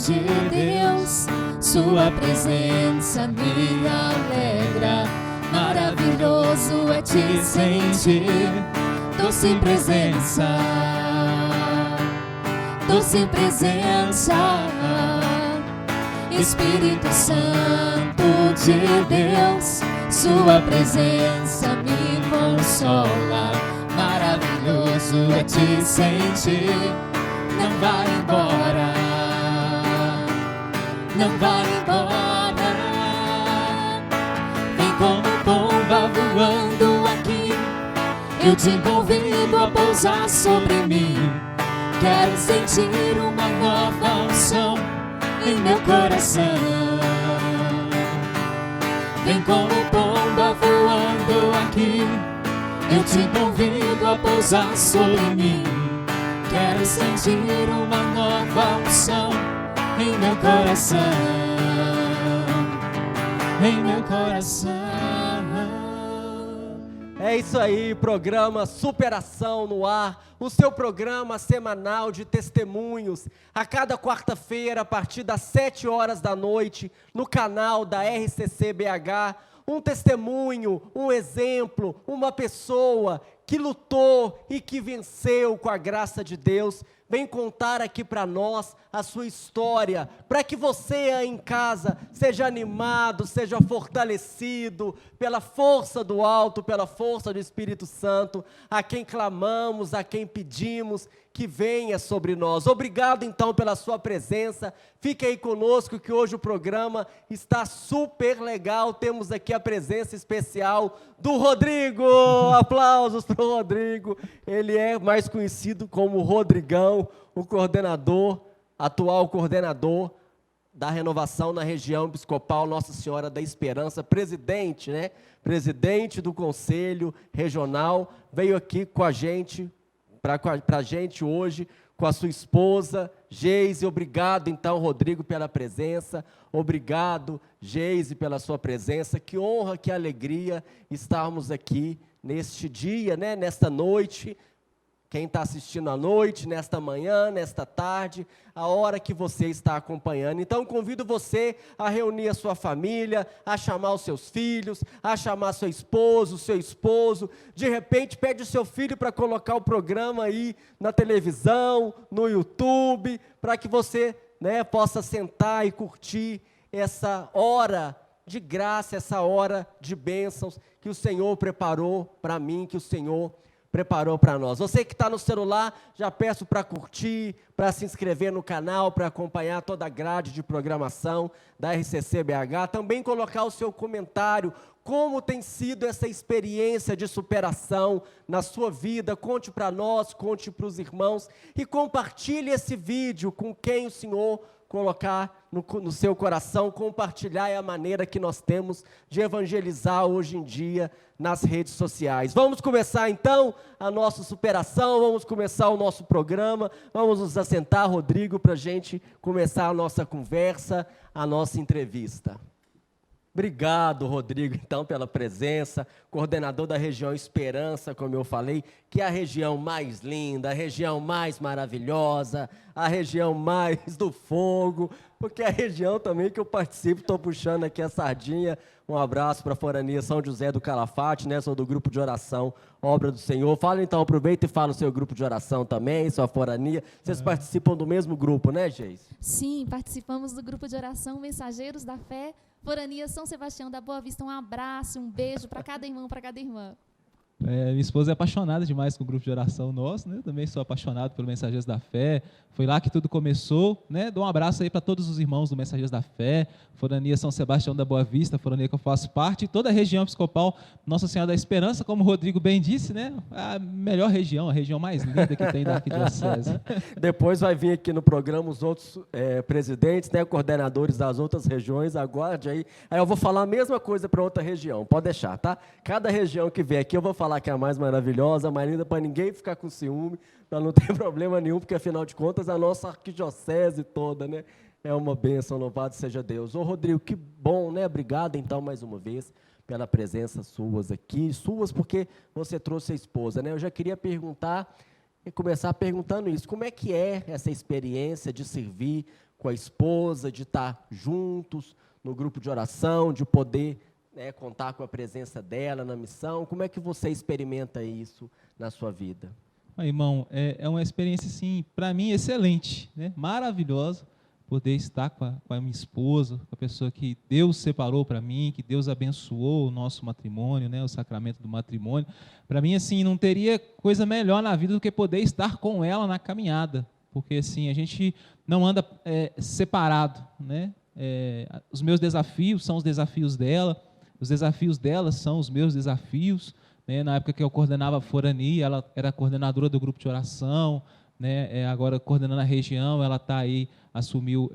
de Deus, sua presença me alegra. Maravilhoso é te sentir, doce presença, doce presença. Espírito Santo de Deus, sua presença me consola. Maravilhoso é te sentir, não vai embora, não vai embora. Vem como pomba voando aqui, eu te convido a pousar sobre mim. Quero sentir uma nova unção em meu coração. Vem como pomba voando aqui, eu te convido a pousar sobre mim. Quero sentir uma nova unção em meu coração, em meu coração. É isso aí, programa Superação no ar, o seu programa semanal de testemunhos, a cada quarta-feira, a partir das 7 horas da noite, no canal da RCC BH, um testemunho, um exemplo, uma pessoa que lutou e que venceu com a graça de Deus, vem contar aqui para nós a sua história, para que você aí em casa seja animado, seja fortalecido pela força do alto, pela força do Espírito Santo, a quem clamamos, a quem pedimos que venha sobre nós. Obrigado então pela sua presença, fique aí conosco que hoje o programa está super legal, temos aqui a presença especial do Rodrigo, aplausos para o Rodrigo, ele é mais conhecido como Rodrigão, o coordenador, atual coordenador da renovação na região episcopal Nossa Senhora da Esperança, presidente, né? Presidente do Conselho Regional, veio aqui com a gente, para a gente hoje, com a sua esposa, Geise. Obrigado, então, Rodrigo, pela presença. Obrigado, Geise, pela sua presença. Que honra, que alegria estarmos aqui neste dia, né? Nesta noite. Quem está assistindo à noite, nesta manhã, nesta tarde, a hora que você está acompanhando. Então, convido você a reunir a sua família, a chamar os seus filhos, a chamar seu esposo. De repente, pede o seu filho para colocar o programa aí na televisão, no YouTube, para que você, né, possa sentar e curtir essa hora de graça, essa hora de bênçãos que o Senhor preparou para mim, que o Senhor preparou para nós. Você que está no celular, já peço para curtir, para se inscrever no canal, para acompanhar toda a grade de programação da RCC BH. Também colocar o seu comentário, como tem sido essa experiência de superação na sua vida. Conte para nós, conte para os irmãos e compartilhe esse vídeo com quem o Senhor colocar no seu coração. Compartilhar é a maneira que nós temos de evangelizar hoje em dia nas redes sociais. Vamos começar então a nossa superação, vamos começar o nosso programa, vamos nos assentar, Rodrigo, para a gente começar a nossa conversa, a nossa entrevista. Obrigado, Rodrigo, então, pela presença, coordenador da região Esperança, como eu falei, que é a região mais linda, a região mais maravilhosa, a região mais do fogo, porque é a região também que eu participo, estou puxando aqui a sardinha. Um abraço para a Forania São José do Calafate, né? Sou do grupo de oração Obra do Senhor. Fala então, aproveita e fala o seu grupo de oração também, sua Forania. Vocês participam do mesmo grupo, né, Geise? Sim, participamos do grupo de oração Mensageiros da Fé, Forania São Sebastião da Boa Vista. Um abraço, um beijo para cada irmão, para cada irmã. Minha esposa é apaixonada demais com o grupo de oração nosso, né? Também sou apaixonado pelo Mensageiros da Fé, foi lá que tudo começou, né? Dou um abraço aí para todos os irmãos do Mensageiros da Fé, Forania São Sebastião da Boa Vista, Forania que eu faço parte, e toda a região episcopal Nossa Senhora da Esperança, como o Rodrigo bem disse, né? A melhor região, a região mais linda que tem da arquidiocese. Depois vai vir aqui no programa os outros presidentes, né? Coordenadores das outras regiões, aguarde aí. Aí eu vou falar a mesma coisa para outra região, pode deixar, tá? Cada região que vier aqui eu vou falar que é a mais maravilhosa, a mais linda, para ninguém ficar com ciúme, para não ter problema nenhum, porque afinal de contas a nossa arquidiocese toda, né, é uma bênção, louvado seja Deus. Ô Rodrigo, que bom, né? Obrigado então mais uma vez pela presença suas aqui, suas porque você trouxe a esposa, né? Eu já queria perguntar e começar perguntando isso, como é que é essa experiência de servir com a esposa, de estar juntos no grupo de oração, de poder, né, contar com a presença dela na missão? Como é que você experimenta isso na sua vida? Irmão, é uma experiência, assim, para mim, excelente, né? Maravilhosa, poder estar com a minha esposa, com a pessoa que Deus separou para mim, que Deus abençoou o nosso matrimônio, né? O sacramento do matrimônio. Para mim, assim, não teria coisa melhor na vida do que poder estar com ela na caminhada, porque, assim, a gente não anda separado, né? Os meus desafios são os desafios dela, os desafios dela são os meus desafios. Na época que eu coordenava a Forania, ela era coordenadora do grupo de oração, né? Agora coordenando a região, ela está aí, assumiu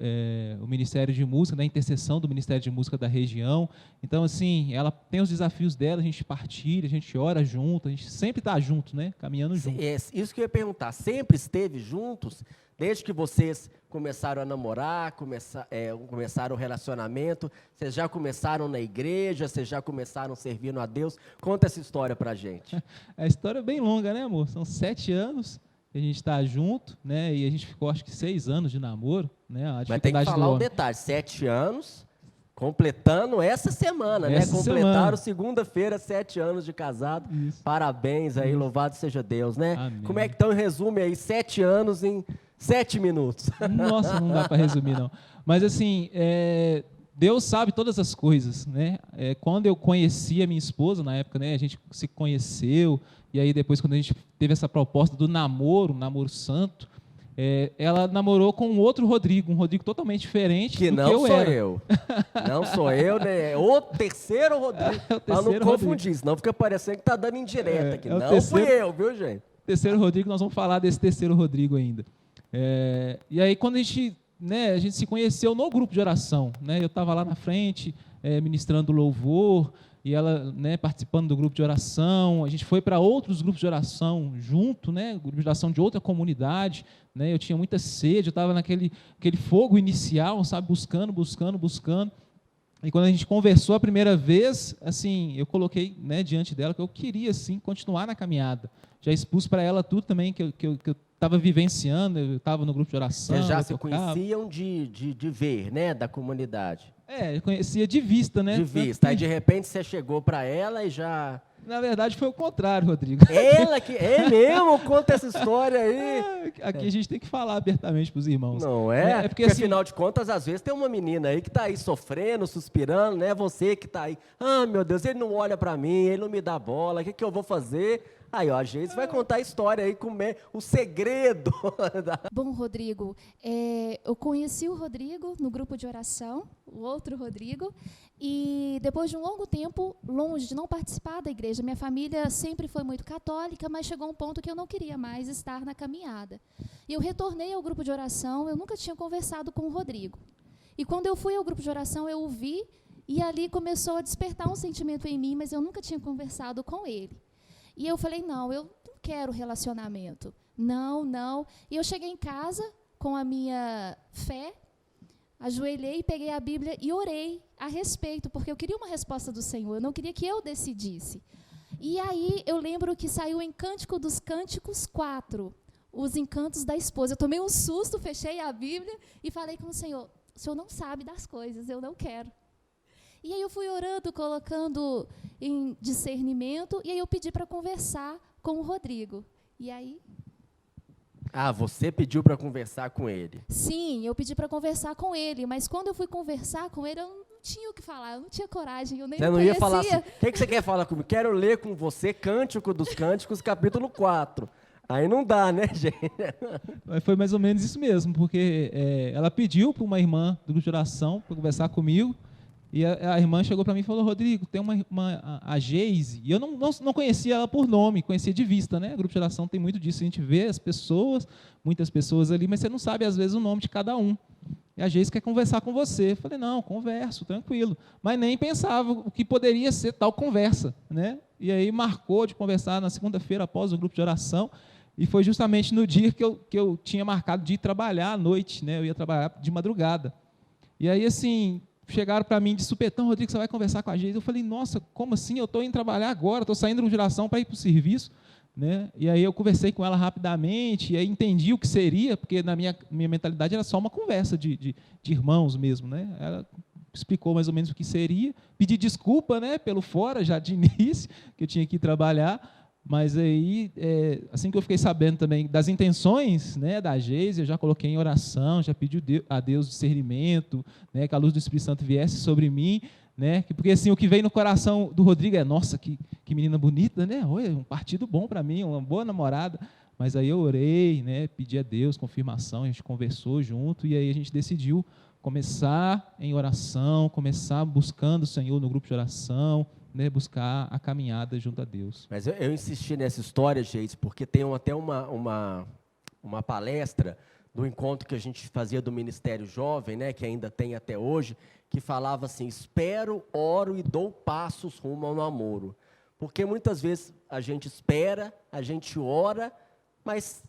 o Ministério de Música, da intercessão do Ministério de Música da região. Então, assim, ela tem os desafios dela, a gente partilha, a gente ora junto, a gente sempre está junto, né? Caminhando junto. Isso que eu ia perguntar, sempre esteve juntos? Desde que vocês começaram a namorar, começaram o relacionamento, vocês já começaram na igreja, vocês já começaram servindo a Deus? Conta essa história pra gente. A história é bem longa, né, amor? São 7 anos que a gente está junto, né? E a gente ficou, acho que 6 anos de namoro, né? Mas tem que falar um detalhe, 7 anos, completando essa semana, né? Completaram segunda-feira 7 anos de casado. Isso. Parabéns aí, louvado seja Deus, né? Amém. Como é que então, em resumo aí, 7 anos em 7 minutos? Nossa, não dá para resumir, não. Mas, assim, Deus sabe todas as coisas, né? Quando eu conheci a minha esposa, na época, né, a gente se conheceu, e aí depois, quando a gente teve essa proposta do namoro, um namoro santo, ela namorou com um outro Rodrigo, um Rodrigo totalmente diferente do que eu era. Não sou eu. Não sou eu, né? O terceiro Rodrigo. Para não confundir, senão fica parecendo que tá dando indireta aqui. Não fui eu, viu, gente? Terceiro Rodrigo, nós vamos falar desse terceiro Rodrigo ainda. E aí, quando a gente se conheceu no grupo de oração, né? Eu estava lá na frente, ministrando louvor, e ela, né, participando do grupo de oração. A gente foi para outros grupos de oração junto, né? Grupo de oração de outra comunidade, né? Eu tinha muita sede, eu estava naquele fogo inicial, sabe? Buscando. E quando a gente conversou a primeira vez, assim, eu coloquei, né, diante dela que eu queria, assim, continuar na caminhada. Já expus para ela tudo também que eu estava vivenciando, eu estava no grupo de oração. Vocês já se conheciam de ver, né, da comunidade? Eu conhecia de vista, né? De vista. Aí, de repente, você chegou para ela e já... Na verdade, foi o contrário, Rodrigo. Ela que... É mesmo? Conta essa história aí. Aqui a gente tem que falar abertamente para os irmãos. Não é? Porque assim, afinal de contas, às vezes tem uma menina aí que está aí sofrendo, suspirando, né? Você que está aí, meu Deus, ele não olha para mim, ele não me dá bola, o que eu vou fazer? Aí, ó, a gente vai contar a história aí, o segredo. Bom, Rodrigo, eu conheci o Rodrigo no grupo de oração, o outro Rodrigo, e depois de um longo tempo, longe de não participar da igreja, minha família sempre foi muito católica, mas chegou um ponto que eu não queria mais estar na caminhada. E eu retornei ao grupo de oração, eu nunca tinha conversado com o Rodrigo. E quando eu fui ao grupo de oração, eu o vi, e ali começou a despertar um sentimento em mim, mas eu nunca tinha conversado com ele. E eu falei, não, eu não quero relacionamento. Não. E eu cheguei em casa com a minha fé, ajoelhei, peguei a Bíblia e orei a respeito, porque eu queria uma resposta do Senhor, eu não queria que eu decidisse. E aí eu lembro que saiu em Cântico dos Cânticos 4, os encantos da esposa. Eu tomei um susto, fechei a Bíblia e falei com o Senhor não sabe das coisas, eu não quero. E aí eu fui orando, colocando em discernimento, e aí eu pedi para conversar com o Rodrigo. E aí... você pediu para conversar com ele? Sim, eu pedi para conversar com ele, mas quando eu fui conversar com ele, eu não tinha o que falar, eu não tinha coragem, eu nem conhecia. Você não ia falar assim, o que você quer falar comigo? Quero ler com você Cântico dos Cânticos, capítulo 4. Aí não dá, né, gente? Foi mais ou menos isso mesmo, porque ela pediu para uma irmã do grupo de oração para conversar comigo, e a irmã chegou para mim e falou, Rodrigo, tem a Geise, e eu não conhecia ela por nome, conhecia de vista, né? O grupo de oração tem muito disso, a gente vê as pessoas, muitas pessoas ali, mas você não sabe, às vezes, o nome de cada um. E a Geise quer conversar com você. Eu falei, não, converso, tranquilo. Mas nem pensava o que poderia ser tal conversa, né? E aí marcou de conversar na segunda-feira após o grupo de oração, e foi justamente no dia que eu tinha marcado de ir trabalhar à noite, né? Eu ia trabalhar de madrugada. E aí, assim... chegaram para mim de supetão, Rodrigo, você vai conversar com a Geise? Eu falei, nossa, como assim? Eu estou indo trabalhar agora, estou saindo de oração para ir para o serviço. né? E aí eu conversei com ela rapidamente, e aí entendi o que seria, porque na minha mentalidade era só uma conversa de irmãos mesmo, né? Ela explicou mais ou menos o que seria, pedi desculpa, né, pelo fora, já de início, que eu tinha que ir trabalhar, mas aí, assim que eu fiquei sabendo também das intenções, né, da Geise, eu já coloquei em oração, já pedi a Deus discernimento, né, que a luz do Espírito Santo viesse sobre mim, né, porque assim, o que veio no coração do Rodrigo é, nossa, que menina bonita, né, olha, um partido bom para mim, uma boa namorada, mas aí eu orei, né, pedi a Deus confirmação, a gente conversou junto, e aí a gente decidiu começar em oração, começar buscando o Senhor no grupo de oração, né, buscar a caminhada junto a Deus. Mas eu insisti nessa história, gente, porque tem até uma palestra do encontro que a gente fazia do Ministério Jovem, né, que ainda tem até hoje, que falava assim, espero, oro e dou passos rumo ao namoro. Porque muitas vezes a gente espera, a gente ora, mas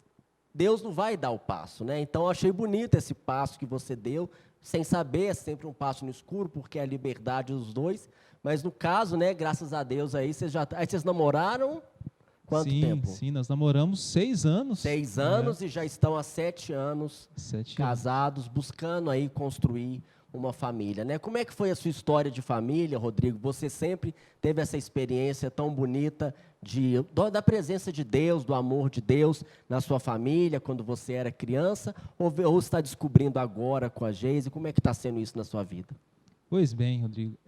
Deus não vai dar o passo, né? Então eu achei bonito esse passo que você deu, sem saber, é sempre um passo no escuro, porque é a liberdade dos dois. Mas no caso, né, graças a Deus, aí vocês namoraram quanto tempo? Sim, nós namoramos 6 anos. 6 anos e já estão há 7 anos casados, buscando aí construir uma família, né? Como é que foi a sua história de família, Rodrigo? Você sempre teve essa experiência tão bonita da presença de Deus, do amor de Deus na sua família, quando você era criança, ou está descobrindo agora com a Geise? Como é que está sendo isso na sua vida? Pois bem, Rodrigo.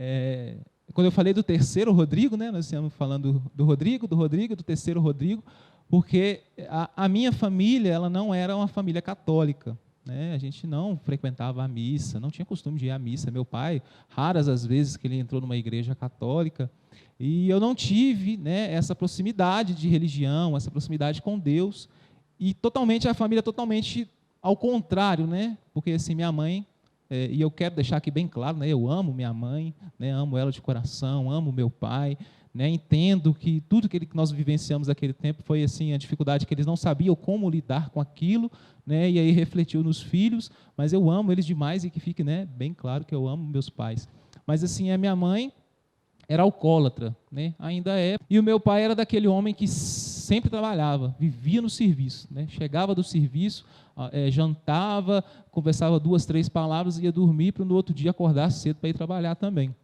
Quando eu falei do terceiro Rodrigo, né, nós estamos falando do Rodrigo, do terceiro Rodrigo, porque a minha família ela não era uma família católica. Né? A gente não frequentava a missa, não tinha costume de ir à missa. Meu pai, raras as vezes que ele entrou numa igreja católica, e eu não tive, né, essa proximidade de religião, essa proximidade com Deus, e a família totalmente ao contrário, né? Porque assim, minha mãe, e eu quero deixar aqui bem claro, né, eu amo minha mãe, né, amo ela de coração, amo meu pai, né, entendo que tudo que nós vivenciamos naquele tempo foi assim, a dificuldade que eles não sabiam como lidar com aquilo, né, e aí refletiu nos filhos, mas eu amo eles demais e que fique, né, bem claro que eu amo meus pais. Mas assim, a minha mãe era alcoólatra, né, ainda é, e o meu pai era daquele homem que sempre trabalhava, vivia no serviço, né, chegava do serviço, jantava, conversava 2, 3 palavras e ia dormir para no outro dia acordar cedo para ir trabalhar também.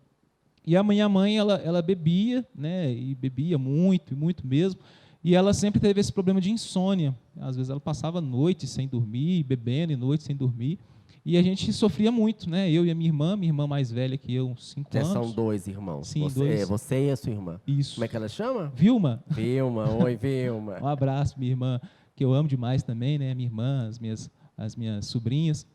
E a minha mãe, ela bebia, né, e bebia muito, muito mesmo, e ela sempre teve esse problema de insônia. Às vezes ela passava noites sem dormir, bebendo, e noites sem dormir, e a gente sofria muito, né, eu e a minha irmã mais velha que eu, 5 anos. São 2 irmãos. Sim, 2. Você e a sua irmã. Isso. Como é que ela chama? Vilma. Vilma, oi Vilma. Um abraço, minha irmã, que eu amo demais também, né, minha irmã, as minhas sobrinhas.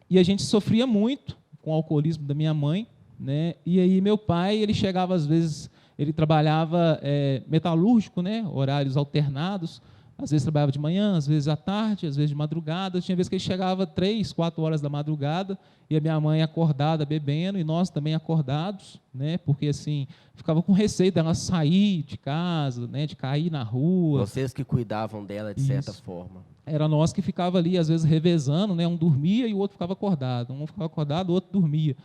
E a gente sofria muito com o alcoolismo da minha mãe, né? E aí meu pai, ele chegava às vezes, ele trabalhava metalúrgico, né? Horários alternados, às vezes trabalhava de manhã, às vezes à tarde, às vezes de madrugada, tinha vezes que ele chegava 3, 4 horas da madrugada, e a minha mãe acordada bebendo, e nós também acordados, né? Porque assim, ficava com receio dela sair de casa, né? De cair na rua. Vocês que cuidavam dela de certa forma. Era nós que ficava ali, às vezes, revezando, né? Um dormia e o outro ficava acordado, um ficava acordado, o outro dormia.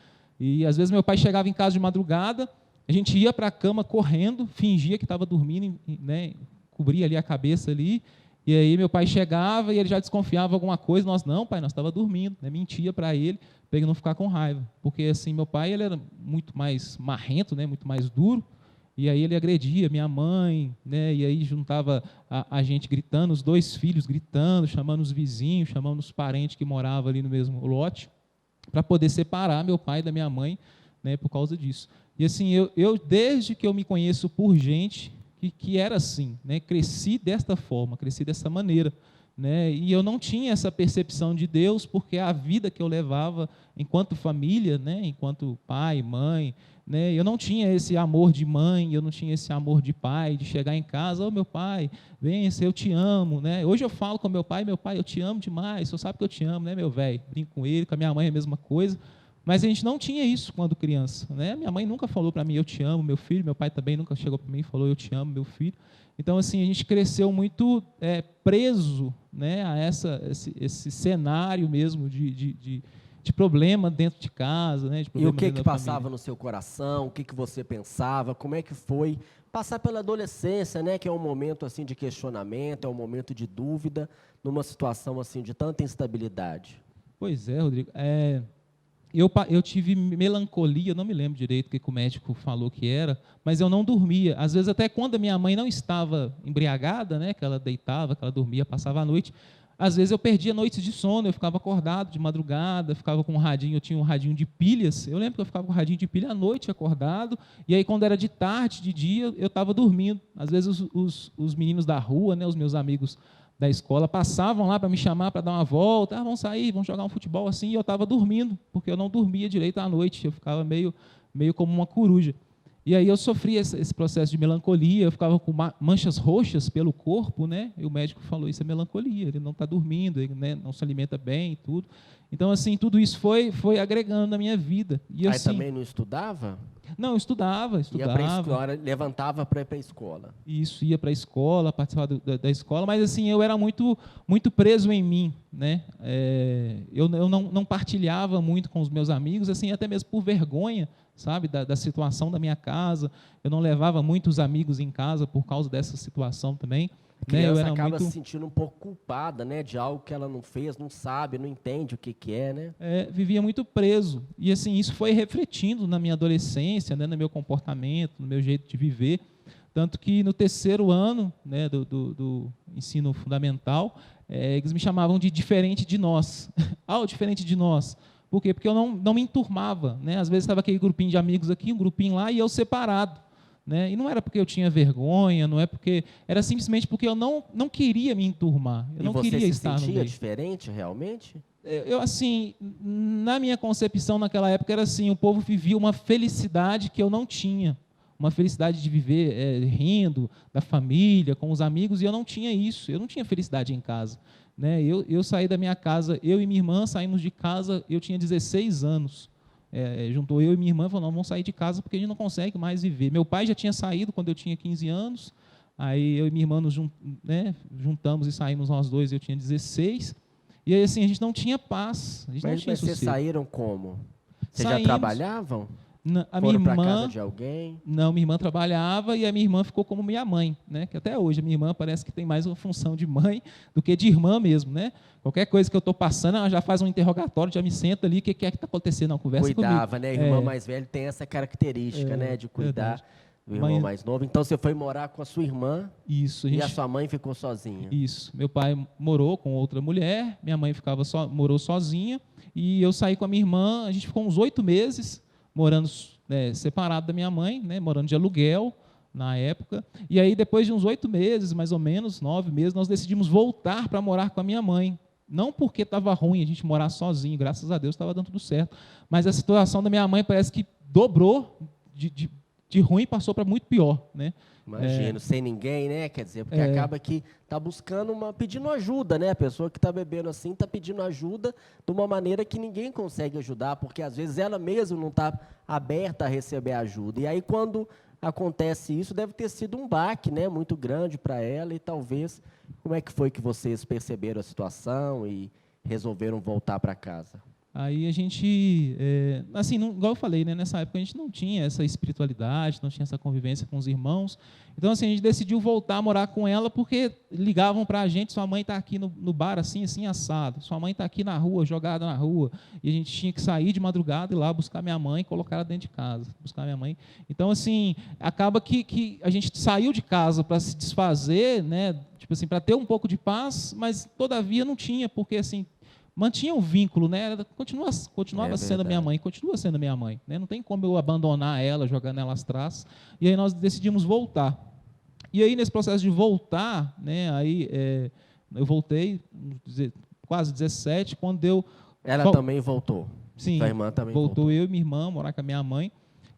E, às vezes, meu pai chegava em casa de madrugada, a gente ia para a cama correndo, fingia que estava dormindo, né, cobria ali a cabeça ali, e aí meu pai chegava e ele já desconfiava alguma coisa, nós, não, pai, nós estávamos dormindo, né, mentia para ele, para ele não ficar com raiva, porque, assim, meu pai, ele era muito mais marrento, né, muito mais duro, e aí ele agredia minha mãe, né, e aí juntava a gente gritando, os 2 filhos gritando, chamando os vizinhos, chamando os parentes que moravam ali no mesmo lote, para poder separar meu pai da minha mãe, né, por causa disso. E assim, eu desde que eu me conheço por gente que era assim, né, cresci desta forma, cresci dessa maneira, né, e eu não tinha essa percepção de Deus, porque a vida que eu levava enquanto família, né, enquanto pai, mãe, né, eu não tinha esse amor de mãe, eu não tinha esse amor de pai, de chegar em casa, ô meu pai, venha, eu te amo, né? Hoje eu falo com meu pai, eu te amo demais, o senhor sabe que eu te amo, né, meu velho? Brinco com ele, com a minha mãe é a mesma coisa, mas a gente não tinha isso quando criança, né? Minha mãe nunca falou para mim, eu te amo, meu filho, meu pai também nunca chegou para mim e falou, eu te amo, meu filho. Então, assim, a gente cresceu muito preso, né, a esse cenário mesmo de problema dentro de casa, né? De e o que passava no seu coração? O que você pensava? Como é que foi passar pela adolescência, né, que é um momento assim de questionamento, é um momento de dúvida, numa situação assim de tanta instabilidade. Pois é, Rodrigo. Eu tive melancolia, não me lembro direito o que o médico falou que era, mas eu não dormia. Às vezes, até quando a minha mãe não estava embriagada, né, que ela deitava, que ela dormia, passava a noite, às vezes eu perdia noites de sono, eu ficava acordado de madrugada, ficava com um radinho, eu tinha um radinho de pilhas, eu lembro que eu ficava com o radinho de pilha à noite acordado, e aí quando era de tarde, de dia, eu estava dormindo. Às vezes os meninos da rua, né, os meus amigos da escola, passavam lá para me chamar para dar uma volta, vamos sair, vamos jogar um futebol assim, e eu estava dormindo, porque eu não dormia direito à noite, eu ficava meio como uma coruja. E aí eu sofria esse processo de melancolia, eu ficava com manchas roxas pelo corpo, né? E o médico falou, isso é melancolia, ele não está dormindo, ele, né, não se alimenta bem e tudo. Então, assim, tudo isso foi agregando na minha vida. E, Aí assim, também não estudava? não, eu estudava. Ia para a escola, levantava para ir para a escola. Isso, ia para a escola, participava da escola, mas assim, eu era muito preso em mim, né? Eu não partilhava muito com os meus amigos, assim, até mesmo por vergonha, sabe, da situação da minha casa. Eu não levava muitos amigos em casa por causa dessa situação também. A criança Eu era acaba se sentindo um pouco culpada, né, de algo que ela não fez, não sabe, não entende o que é, né? Vivia muito preso. E assim, isso foi refletindo na minha adolescência, né, no meu comportamento, no meu jeito de viver. Tanto que no terceiro ano, né, do ensino fundamental, eles me chamavam de diferente de nós. O diferente de nós. Por quê? Porque eu não me enturmava, né? Às vezes estava aquele grupinho de amigos aqui, um grupinho lá, e eu separado. Né? E não era porque eu tinha vergonha, não é porque... Era simplesmente porque eu não queria me enturmar. Eu não queria estar no meio. E você se sentia diferente, realmente? Eu, assim, na minha concepção naquela época, era assim, o povo vivia uma felicidade que eu não tinha. Uma felicidade de viver rindo, da família, com os amigos, e eu não tinha isso. Eu não tinha felicidade em casa. Né? Eu saí da minha casa, eu e minha irmã saímos de casa, eu tinha 16 anos. Juntou eu e minha irmã e falou, não, vamos sair de casa porque a gente não consegue mais viver. Meu pai já tinha saído quando eu tinha 15 anos, aí eu e minha irmã nos juntamos e saímos nós dois, eu tinha 16, e aí assim, a gente não tinha paz, a gente não tinha sossego. Vocês saíram como? Vocês Saímos, já trabalhavam? Foram para casa de alguém? Não, minha irmã trabalhava e a minha irmã ficou como minha mãe, né? Que até hoje a minha irmã parece que tem mais uma função de mãe do que de irmã mesmo, né? Qualquer coisa que eu estou passando, ela já faz um interrogatório, já me senta ali, o que é que está acontecendo? Não, conversa Cuidava, comigo. né? O irmão mais velho tem essa característica, né? De cuidar do irmão mais novo. Então, você foi morar com a sua irmã. Isso, e a sua mãe ficou sozinha. Isso. Meu pai morou com outra mulher, minha mãe morou sozinha, e eu saí com a minha irmã, a gente ficou uns 8 meses morando separado da minha mãe, né, morando de aluguel na época. E aí, depois de uns 8 meses, mais ou menos, 9 meses, nós decidimos voltar para morar com a minha mãe. Não porque estava ruim a gente morar sozinho, graças a Deus estava dando tudo certo, mas a situação da minha mãe parece que dobrou, de ruim passou para muito pior, né? Imagino, sem ninguém, né? Quer dizer, porque acaba que está buscando pedindo ajuda, né? A pessoa que está bebendo assim está pedindo ajuda de uma maneira que ninguém consegue ajudar, porque às vezes ela mesma não está aberta a receber ajuda. E aí, quando acontece isso, deve ter sido um baque, né? Muito grande para ela, e talvez, como é que foi que vocês perceberam a situação e resolveram voltar para casa? Aí a gente, assim, igual eu falei, né, nessa época a gente não tinha essa espiritualidade, não tinha essa convivência com os irmãos. Então, assim, a gente decidiu voltar a morar com ela porque ligavam para a gente, sua mãe está aqui no bar assim, assim, assado. Sua mãe está aqui na rua, jogada na rua. E a gente tinha que sair de madrugada e ir lá buscar minha mãe e colocar ela dentro de casa, buscar minha mãe. Então, assim, acaba que a gente saiu de casa para se desfazer, né, tipo assim, para ter um pouco de paz, mas, todavia, não tinha, porque, assim, mantinha um vínculo, né? Ela continuava sendo minha mãe, continua sendo minha mãe, né? Não tem como eu abandonar ela, jogando ela às traças. E aí nós decidimos voltar. E aí, nesse processo de voltar, né? Aí eu voltei, quase 17, quando eu... Ela também voltou? Sim, sua irmã também voltou eu e minha irmã, morar com a minha mãe.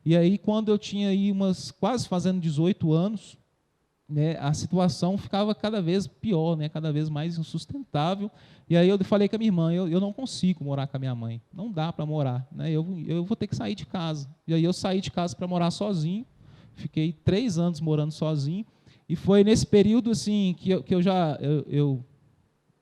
E aí, quando eu tinha aí quase fazendo 18 anos, né, a situação ficava cada vez pior, né, cada vez mais insustentável. E aí eu falei com a minha irmã, eu não consigo morar com a minha mãe, não dá para morar, né, eu vou ter que sair de casa. E aí eu saí de casa para morar sozinho, fiquei 3 anos morando sozinho, e foi nesse período assim, que eu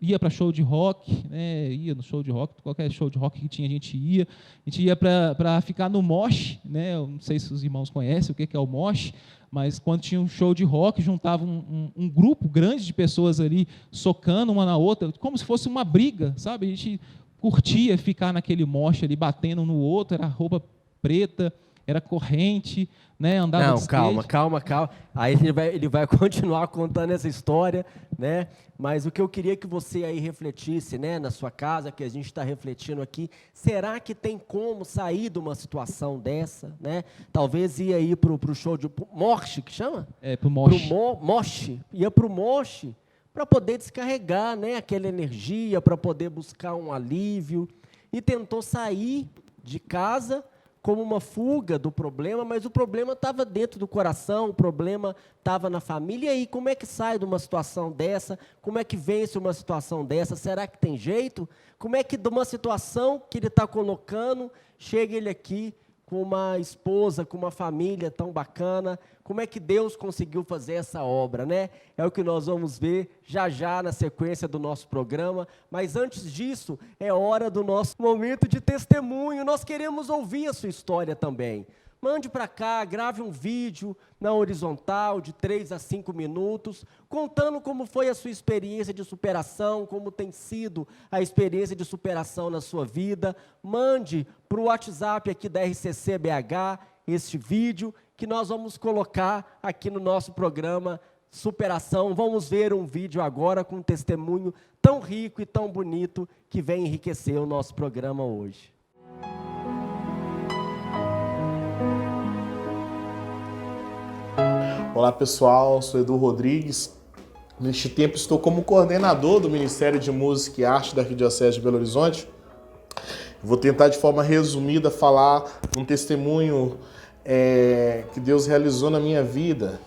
ia para show de rock, né? Ia no show de rock, qualquer show de rock que tinha, a gente ia para ficar no mosh, né? Eu não sei se os irmãos conhecem o que é o mosh, mas quando tinha um show de rock, juntava um grupo grande de pessoas ali, socando uma na outra, como se fosse uma briga, sabe? A gente curtia ficar naquele mosh ali, batendo um no outro, era roupa preta, era corrente, né? Andava de skate. Não, calma. Aí ele vai continuar contando essa história, né? Mas o que eu queria que você aí refletisse, né, na sua casa, que a gente está refletindo aqui, será que tem como sair de uma situação dessa, né? Talvez ir aí pro show de mosh, que chama? Pro mosh. Ia pro mosh para poder descarregar, né, aquela energia, para poder buscar um alívio, e tentou sair de casa como uma fuga do problema, mas o problema estava dentro do coração, o problema estava na família. E aí, como é que sai de uma situação dessa? Como é que vence uma situação dessa? Será que tem jeito? Como é que de uma situação que ele está colocando, chega ele aqui com uma esposa, com uma família tão bacana? Como é que Deus conseguiu fazer essa obra, né? É o que nós vamos ver já na sequência do nosso programa. Mas antes disso, é hora do nosso momento de testemunho. Nós queremos ouvir a sua história também. Mande para cá, grave um vídeo na horizontal de 3 a 5 minutos, contando como foi a sua experiência de superação, como tem sido a experiência de superação na sua vida. Mande para o WhatsApp aqui da RCC BH este vídeo, que nós vamos colocar aqui no nosso programa Superação. Vamos ver um vídeo agora com um testemunho tão rico e tão bonito que vem enriquecer o nosso programa hoje. Olá pessoal, sou Edu Rodrigues. Neste tempo estou como coordenador do Ministério de Música e Arte da Arquidiocese de Belo Horizonte. Vou tentar de forma resumida falar um testemunho que Deus realizou na minha vida.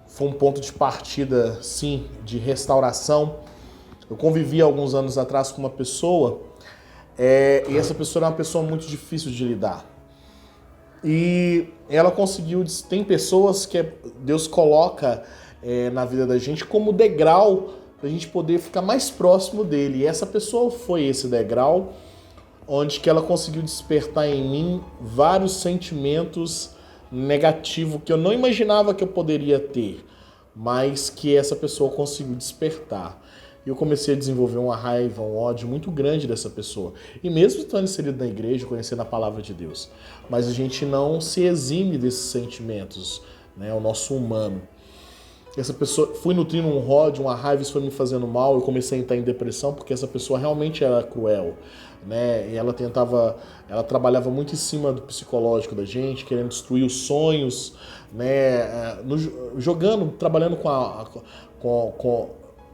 Foi um ponto de partida, sim, de restauração. Eu convivi alguns anos atrás com uma pessoa e essa pessoa era uma pessoa muito difícil de lidar. E ela conseguiu. Tem pessoas que Deus coloca na vida da gente como degrau para a gente poder ficar mais próximo dele. E essa pessoa foi esse degrau onde que ela conseguiu despertar em mim vários sentimentos negativos que eu não imaginava que eu poderia ter, mas que essa pessoa conseguiu despertar. E eu comecei a desenvolver uma raiva, um ódio muito grande dessa pessoa. E mesmo estando inserido na igreja, conhecendo a palavra de Deus. Mas a gente não se exime desses sentimentos, né? O nosso humano. Essa pessoa, fui nutrindo um ódio, uma raiva, isso foi me fazendo mal. Eu comecei a entrar em depressão porque essa pessoa realmente era cruel, né? E ela trabalhava muito em cima do psicológico da gente, querendo destruir os sonhos, né? Trabalhando com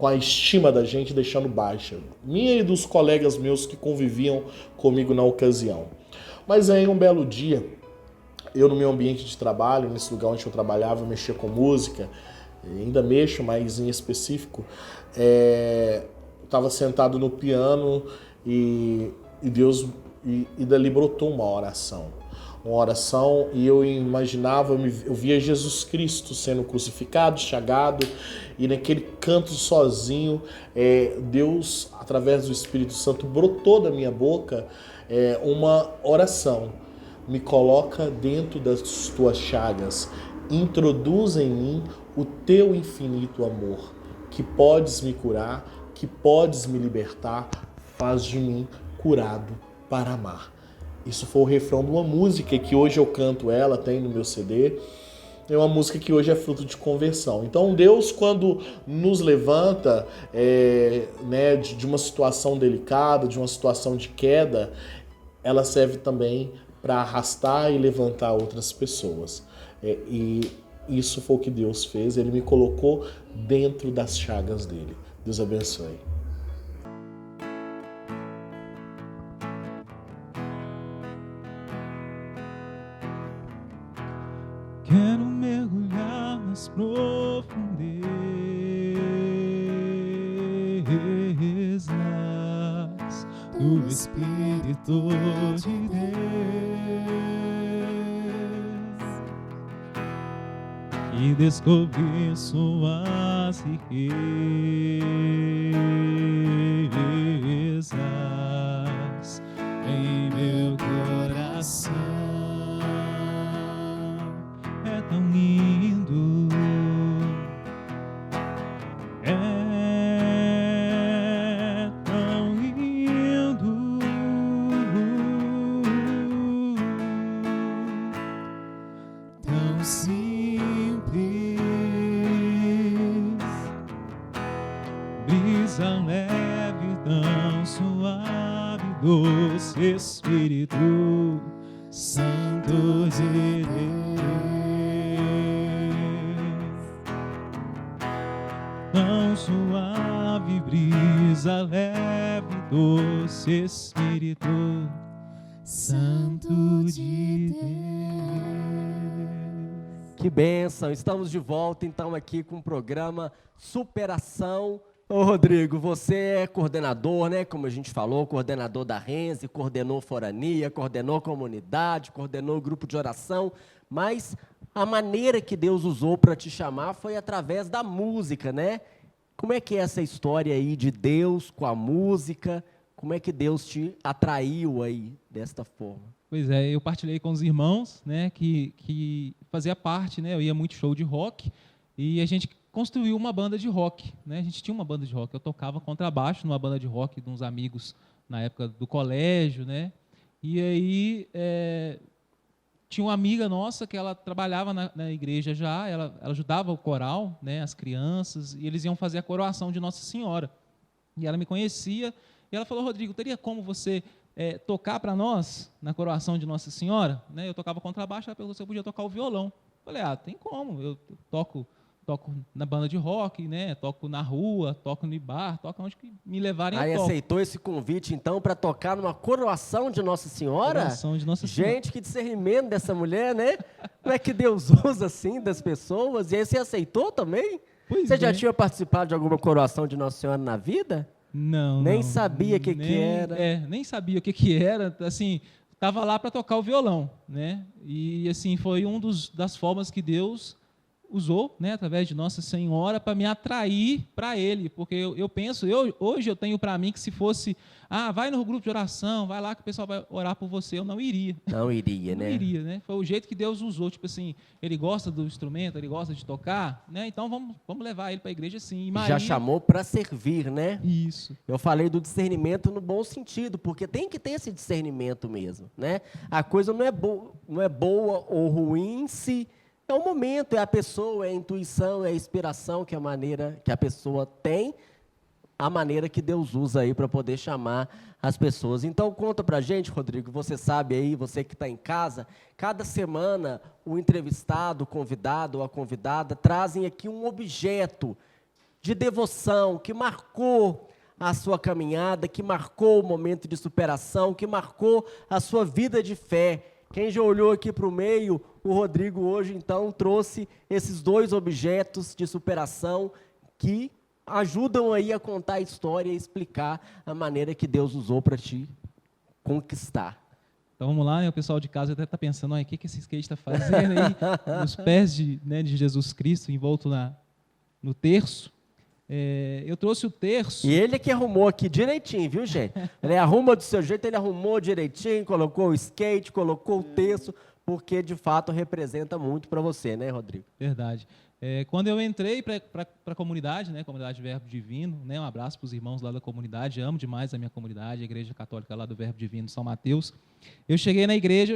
a estima da gente, deixando baixa. Minha e dos colegas meus que conviviam comigo na ocasião. Mas aí, um belo dia, eu no meu ambiente de trabalho, nesse lugar onde eu trabalhava, eu mexia com música, ainda mexo, mas em específico, estava sentado no piano e Deus, e dali brotou uma oração, e eu imaginava, eu via Jesus Cristo sendo crucificado, chagado, e naquele canto sozinho, Deus, através do Espírito Santo, brotou da minha boca uma oração. Me coloca dentro das tuas chagas, introduz em mim o teu infinito amor, que podes me curar, que podes me libertar, faz de mim curado para amar. Isso foi o refrão de uma música que hoje eu canto, ela tem no meu CD. É uma música que hoje é fruto de conversão. Então Deus, quando nos levanta de uma situação delicada, de uma situação de queda, ela serve também para arrastar e levantar outras pessoas. E isso foi o que Deus fez, Ele me colocou dentro das chagas dele. Deus abençoe. Quero mergulhar nas profundezas do Espírito de Deus e descobrir suas riquezas em meu coração. É tão lindo, é tão lindo, Tão simples, brisa leve, tão suave, doce Espírito Santo de Deus. Tão suave, brisa leve, doce Espírito Santo de Deus. Que bênção! Estamos de volta então aqui com o programa Superação. Ô Rodrigo, você é coordenador, né? Como a gente falou, coordenador da Renze, coordenou Forania, coordenou comunidade, coordenou grupo de oração, mas a maneira que Deus usou para te chamar foi através da música, né? Como é que é essa história aí de Deus com a música? Como é que Deus te atraiu aí desta forma? Pois é, eu partilhei com os irmãos, né, que fazia parte, né, eu ia muito show de rock, e a gente construiu uma banda de rock, né, a gente tinha uma banda de rock, eu tocava contrabaixo numa banda de rock de uns amigos na época do colégio, né, e aí tinha uma amiga nossa que ela trabalhava na igreja já, ela ajudava o coral, né, as crianças, e eles iam fazer a coroação de Nossa Senhora, e ela me conhecia, e ela falou: Rodrigo, teria como você tocar para nós na coroação de Nossa Senhora? Né? Eu tocava contrabaixo, ela perguntou se eu podia tocar o violão. Eu falei: tem como, eu toco na banda de rock, né? Toco na rua, toco no bar, toco onde que me levarem. Aí eu toco. aceitou esse convite então para tocar numa coroação de Nossa Senhora? Coroação de Nossa Senhora. Gente, que discernimento dessa mulher, né? Como é que Deus usa assim das pessoas? E aí você aceitou também? Pois Você já é. tinha participado de alguma coroação de Nossa Senhora na vida? Não. Nem sabia o que era. Nem sabia o que era. Assim, estava lá para tocar o violão, né? E assim foi das formas que Deus usou, né, através de Nossa Senhora, para me atrair para Ele, porque eu penso, hoje eu tenho para mim que se fosse, vai no grupo de oração, vai lá que o pessoal vai orar por você, eu não iria. Não iria, né? Não iria, né? Foi o jeito que Deus usou, tipo assim, Ele gosta do instrumento, Ele gosta de tocar, né? Então vamos levar Ele para a igreja assim. E Maria, já chamou para servir, né? Isso. Eu falei do discernimento no bom sentido, porque tem que ter esse discernimento mesmo, né? A coisa não é boa ou ruim em si. É o momento, é a pessoa, é a intuição, é a inspiração que a pessoa tem, a maneira que Deus usa aí para poder chamar as pessoas. Então, conta pra gente, Rodrigo, você sabe aí, você que está em casa, cada semana o entrevistado, o convidado ou a convidada trazem aqui um objeto de devoção que marcou a sua caminhada, que marcou o momento de superação, que marcou a sua vida de fé. Quem já olhou aqui para o meio, o Rodrigo hoje, então, trouxe esses 2 objetos de superação que ajudam aí a contar a história e explicar a maneira que Deus usou para te conquistar. Então vamos lá, né? O pessoal de casa até está pensando, o que esse skate está fazendo aí nos pés de Jesus Cristo, envolto no terço. Eu trouxe o terço. E ele que arrumou aqui direitinho, viu, gente? Ele arruma do seu jeito, ele arrumou direitinho, colocou o skate, colocou o terço, porque de fato representa muito para você, né, Rodrigo? Verdade. Quando eu entrei para a comunidade, né, comunidade Verbo Divino, né, um abraço para os irmãos lá da comunidade, amo demais a minha comunidade, a Igreja Católica lá do Verbo Divino, São Mateus. Eu cheguei na igreja,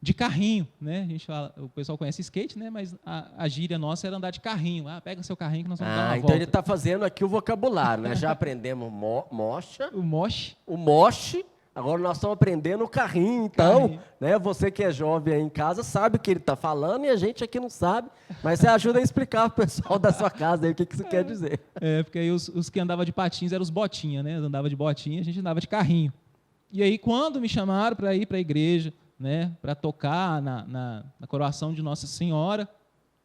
de carrinho, né? A gente fala, o pessoal conhece skate, né? Mas a gíria nossa era andar de carrinho. Pega seu carrinho que nós vamos dar uma então volta. ele está fazendo aqui o vocabulário, né? Já aprendemos mocha, O moche. o moche, agora nós estamos aprendendo o carrinho, então, né? Você que é jovem aí em casa sabe o que ele está falando e a gente aqui não sabe, mas você ajuda a explicar para o pessoal da sua casa aí o que isso quer dizer. Porque aí os que andavam de patins eram os botinha, né? Andava de botinha, a gente andava de carrinho. E aí quando me chamaram para ir para a igreja, né, para tocar na coroação de Nossa Senhora,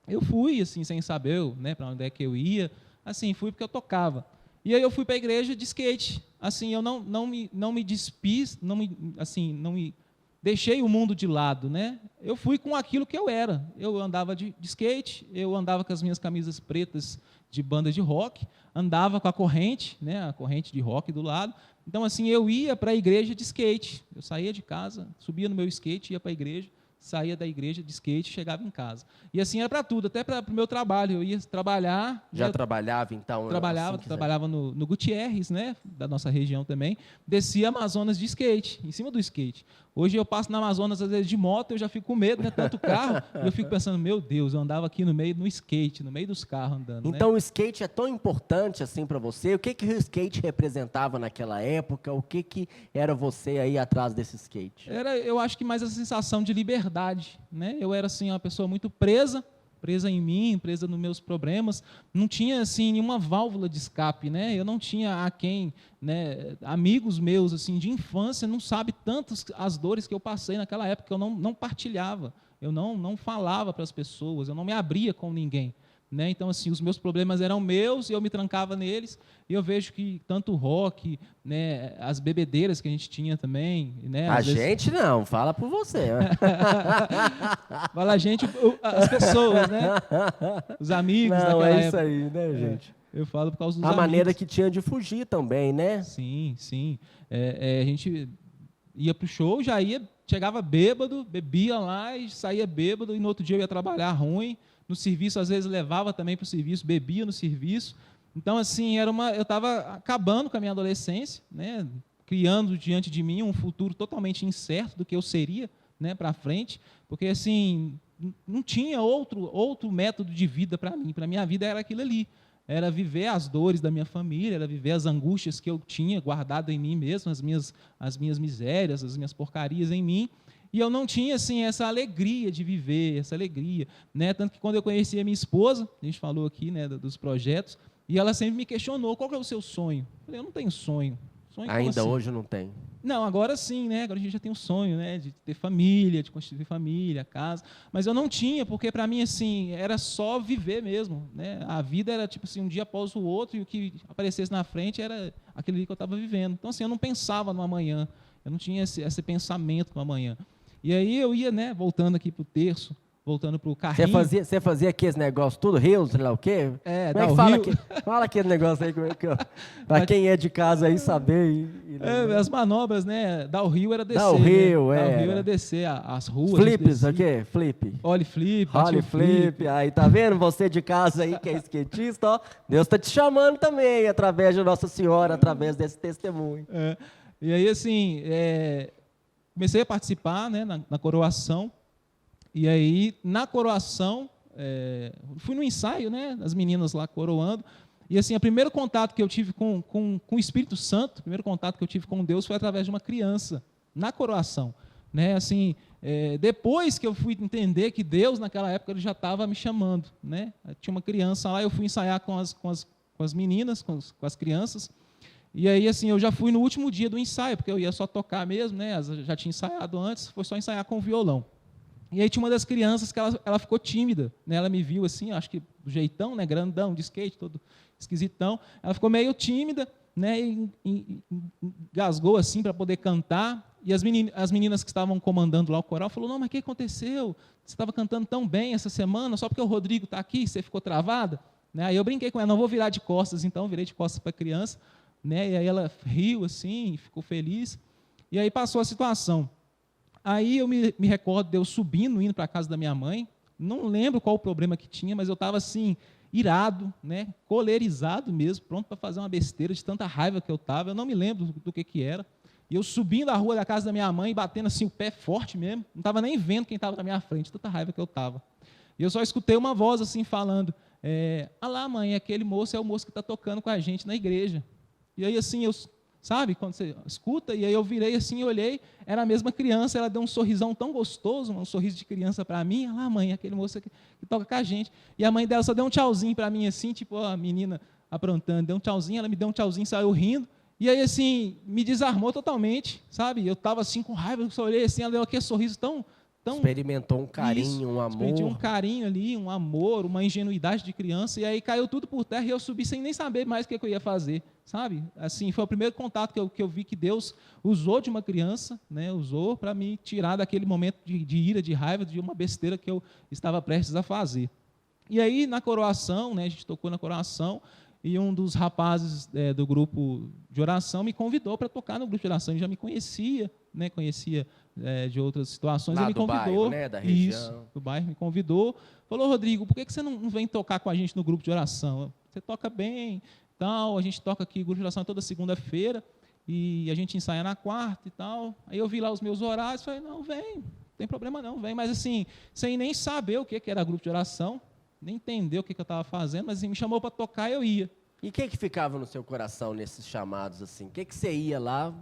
eu fui assim sem saber, né, para onde é que eu ia, assim fui porque eu tocava. E aí eu fui para a igreja de skate, assim eu não me despiz, não me deixei o mundo de lado, né? Eu fui com aquilo que eu era. Eu andava de skate, eu andava com as minhas camisas pretas de banda de rock, andava com a corrente, né? A corrente de rock do lado. Então, assim, eu ia para a igreja de skate. Eu saía de casa, subia no meu skate, ia para a igreja, saía da igreja de skate, chegava em casa. E assim era para tudo, até para o meu trabalho. Eu ia trabalhar. Já trabalhava, então? Trabalhava no Gutierrez, né, da nossa região também. Descia Amazonas de skate, em cima do skate. Hoje eu passo na Amazonas, às vezes, de moto, eu já fico com medo, né, tanto carro. E eu fico pensando, meu Deus, eu andava aqui no skate, no meio dos carros andando. Então, né? O skate é tão importante assim para você? O que o skate representava naquela época? O que era você aí atrás desse skate? Eu acho que mais a sensação de liberdade, né? Eu era assim uma pessoa muito presa em mim, presa nos meus problemas, não tinha assim nenhuma válvula de escape, né? Eu não tinha a quem, né? Amigos meus assim de infância não sabem tantas as dores que eu passei naquela época, eu não partilhava, eu não falava para as pessoas, eu não me abria com ninguém. Né? Então, assim, os meus problemas eram meus e eu me trancava neles. E eu vejo que tanto o rock, né, as bebedeiras que a gente tinha também... Né, a gente não, fala por você. Fala a gente, as pessoas, né? Os amigos não, daquela é isso época. aí, né, gente? Eu falo por causa dos a amigos. maneira que tinha de fugir também, né? Sim, sim. A gente ia pro show, chegava bêbado, bebia lá e saía bêbado, e no outro dia eu ia trabalhar ruim. No serviço, às vezes, levava também para o serviço, bebia no serviço. Então, assim, eu estava acabando com a minha adolescência, né, criando diante de mim um futuro totalmente incerto do que eu seria, né, para frente, porque, assim, não tinha outro método de vida para mim. Para a minha vida era aquilo ali. Era viver as dores da minha família, era viver as angústias que eu tinha guardado em mim mesmo, as minhas misérias, as minhas porcarias em mim. E eu não tinha, assim, essa alegria de viver, essa alegria, né? Tanto que quando eu conheci a minha esposa, a gente falou aqui, né, dos projetos, e ela sempre me questionou, qual que é o seu sonho? Eu falei, eu não tenho sonho. Ainda assim? Hoje não tem? Não, agora sim, né? Agora a gente já tem um sonho, né? De ter família, de constituir família, casa. Mas eu não tinha, porque para mim, assim, era só viver mesmo, né? A vida era tipo assim, um dia após o outro, e o que aparecesse na frente era aquilo ali que eu estava vivendo. Então, assim, eu não pensava no amanhã, eu não tinha esse pensamento no amanhã. E aí eu ia, né, voltando aqui para o terço, voltando para o carrinho. Você fazia aqueles negócios tudo rio, sei lá o quê? Como é que fala aquele negócio aí, para quem é de casa aí saber. As manobras, né, dar o rio era descer. Dar o rio, né? Dar o rio era descer as ruas. Flips, o quê? Flip. Ollie flip. Ollie flip. Aí, tá vendo? Você de casa aí, que é skatista, ó, Deus está te chamando também, através de Nossa Senhora, através desse testemunho. E aí, assim... comecei a participar, né, na coroação, e aí, na coroação, fui no ensaio, né, as meninas lá coroando, e assim, o primeiro contato que eu tive com o Espírito Santo, o primeiro contato que eu tive com Deus foi através de uma criança, na coroação. Né, assim, depois que eu fui entender que Deus, naquela época, ele já estava me chamando. Né, tinha uma criança lá, eu fui ensaiar com as meninas, com as crianças. E aí, assim, eu já fui no último dia do ensaio, porque eu ia só tocar mesmo, né? Já tinha ensaiado antes, foi só ensaiar com o violão. E aí tinha uma das crianças que ela ficou tímida, né? Ela me viu assim, acho que do jeitão, né? Grandão, de skate, todo esquisitão. Ela ficou meio tímida, né? E engasgou assim para poder cantar. E as meninas que estavam comandando lá o coral falaram, não, mas o que aconteceu? Você estava cantando tão bem essa semana, só porque o Rodrigo está aqui, você ficou travada? Né? Aí eu brinquei com ela, não vou virar de costas, então, virei de costas para a criança. Né? E aí ela riu assim, ficou feliz, e aí passou a situação. Aí eu me recordo de eu subindo, indo para a casa da minha mãe, não lembro qual o problema que tinha, mas eu estava assim, irado, né? Colerizado mesmo, pronto para fazer uma besteira de tanta raiva que eu estava, eu não me lembro do que era, e eu subindo a rua da casa da minha mãe, batendo assim o pé forte mesmo, não estava nem vendo quem estava na minha frente, tanta raiva que eu estava. E eu só escutei uma voz assim falando, ah lá mãe, aquele moço é o moço que está tocando com a gente na igreja. E aí, assim, sabe, quando você escuta, e aí eu virei assim e olhei, era a mesma criança, ela deu um sorrisão tão gostoso, um sorriso de criança para mim, ah lá, mãe, aquele moço que toca com a gente. E a mãe dela só deu um tchauzinho para mim, assim, tipo, a menina aprontando, deu um tchauzinho, ela me deu um tchauzinho, saiu rindo, e aí, assim, me desarmou totalmente, sabe, eu estava assim com raiva, eu só olhei assim, ela deu aquele sorriso tão experimentou um carinho, um amor. Experimentei um carinho ali, um amor, uma ingenuidade de criança, e aí caiu tudo por terra e eu subi sem nem saber mais o que eu ia fazer, sabe? Assim, foi o primeiro contato que eu vi que Deus usou de uma criança, né? Usou para me tirar daquele momento de ira, de raiva, de uma besteira que eu estava prestes a fazer. E aí, na coroação, né, a gente tocou na coroação, e um dos rapazes do grupo de oração me convidou para tocar no grupo de oração. Ele já me conhecia, né, de outras situações. Lá Ele me do convidou, bairro, né, da região. Isso, do bairro, me convidou. Falou, Rodrigo, por que você não vem tocar com a gente no grupo de oração? Você toca bem, tal, a gente toca aqui, o grupo de oração toda segunda-feira, e a gente ensaia na quarta e tal. Aí eu vi lá os meus horários, falei, não, vem, não tem problema não, vem. Mas assim, sem nem saber o que era grupo de oração, nem entender o que eu estava fazendo, mas assim, me chamou para tocar, eu ia. E o que ficava no seu coração nesses chamados assim? O que você ia lá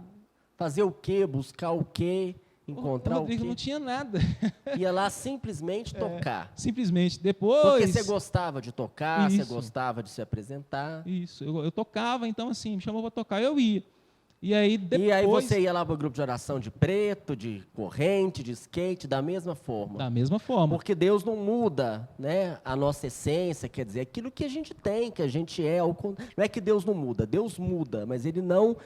fazer o quê? Buscar o quê? Encontrar o Rodrigo, quê? não tinha nada. Ia lá simplesmente tocar. Simplesmente. Depois... Porque você gostava de tocar, você Isso. gostava de se apresentar. Isso. Eu tocava, então assim, me chamou para tocar, eu ia. E aí depois... E aí você ia lá para o grupo de oração de preto, de corrente, de skate, da mesma forma. Da mesma forma. Porque Deus não muda, né, a nossa essência, quer dizer, aquilo que a gente tem, que a gente é. Não é que Deus não muda, Deus muda, mas Ele não,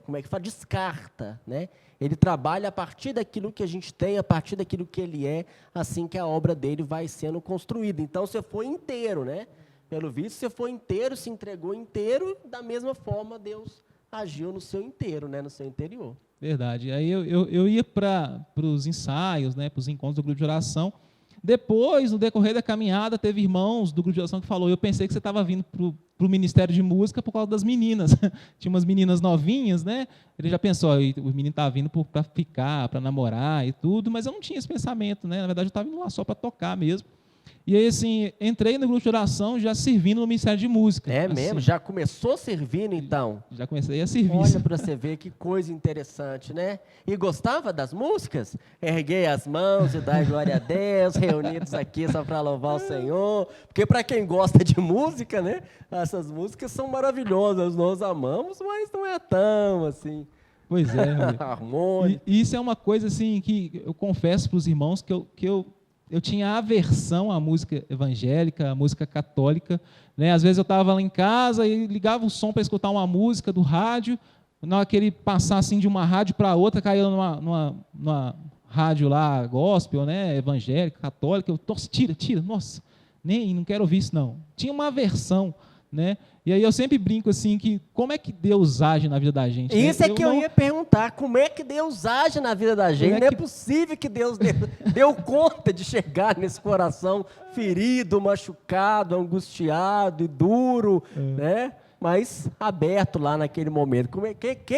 como é que fala, descarta, né? Ele trabalha a partir daquilo que a gente tem, a partir daquilo que Ele é, assim que a obra dele vai sendo construída. Então você foi inteiro, né? Pelo visto, você foi inteiro, se entregou inteiro, da mesma forma Deus agiu no seu inteiro, né, no seu interior. Verdade. Aí eu ia para os ensaios, né, para os encontros do grupo de oração. Depois, no decorrer da caminhada, teve irmãos do grupo de oração que falou, eu pensei que você estava vindo para o Ministério de Música por causa das meninas. Tinha umas meninas novinhas, né? Ele já pensou, o menino estava vindo para ficar, para namorar e tudo, mas eu não tinha esse pensamento, né? Na verdade, eu estava indo lá só para tocar mesmo. E aí, assim, entrei no grupo de oração já servindo no Ministério de Música. É assim, mesmo? Já começou servindo, então? Já comecei a servir. Olha para você ver que coisa interessante, né? E gostava das músicas? Erguei as mãos e dai glória a Deus, reunidos aqui só para louvar o Senhor. Porque para quem gosta de música, né? Essas músicas são maravilhosas, nós amamos, mas não é tão assim. Pois é. Harmônico. E isso é uma coisa assim que eu confesso para os irmãos que eu tinha aversão à música evangélica, à música católica, né? Às vezes eu estava lá em casa e ligava o som para escutar uma música do rádio, na hora que ele passar assim, de uma rádio para outra, caía numa rádio lá, gospel, né? Evangélica, católica, eu, nossa, tira, nossa, não quero ouvir isso não. Tinha uma aversão, né? E aí eu sempre brinco assim, que como é que Deus age na vida da gente? Isso né? é que eu ia perguntar, como é que Deus age na vida da gente? Não é possível que Deus deu conta de chegar nesse coração ferido, machucado, angustiado e duro, né? Mas aberto lá naquele momento. O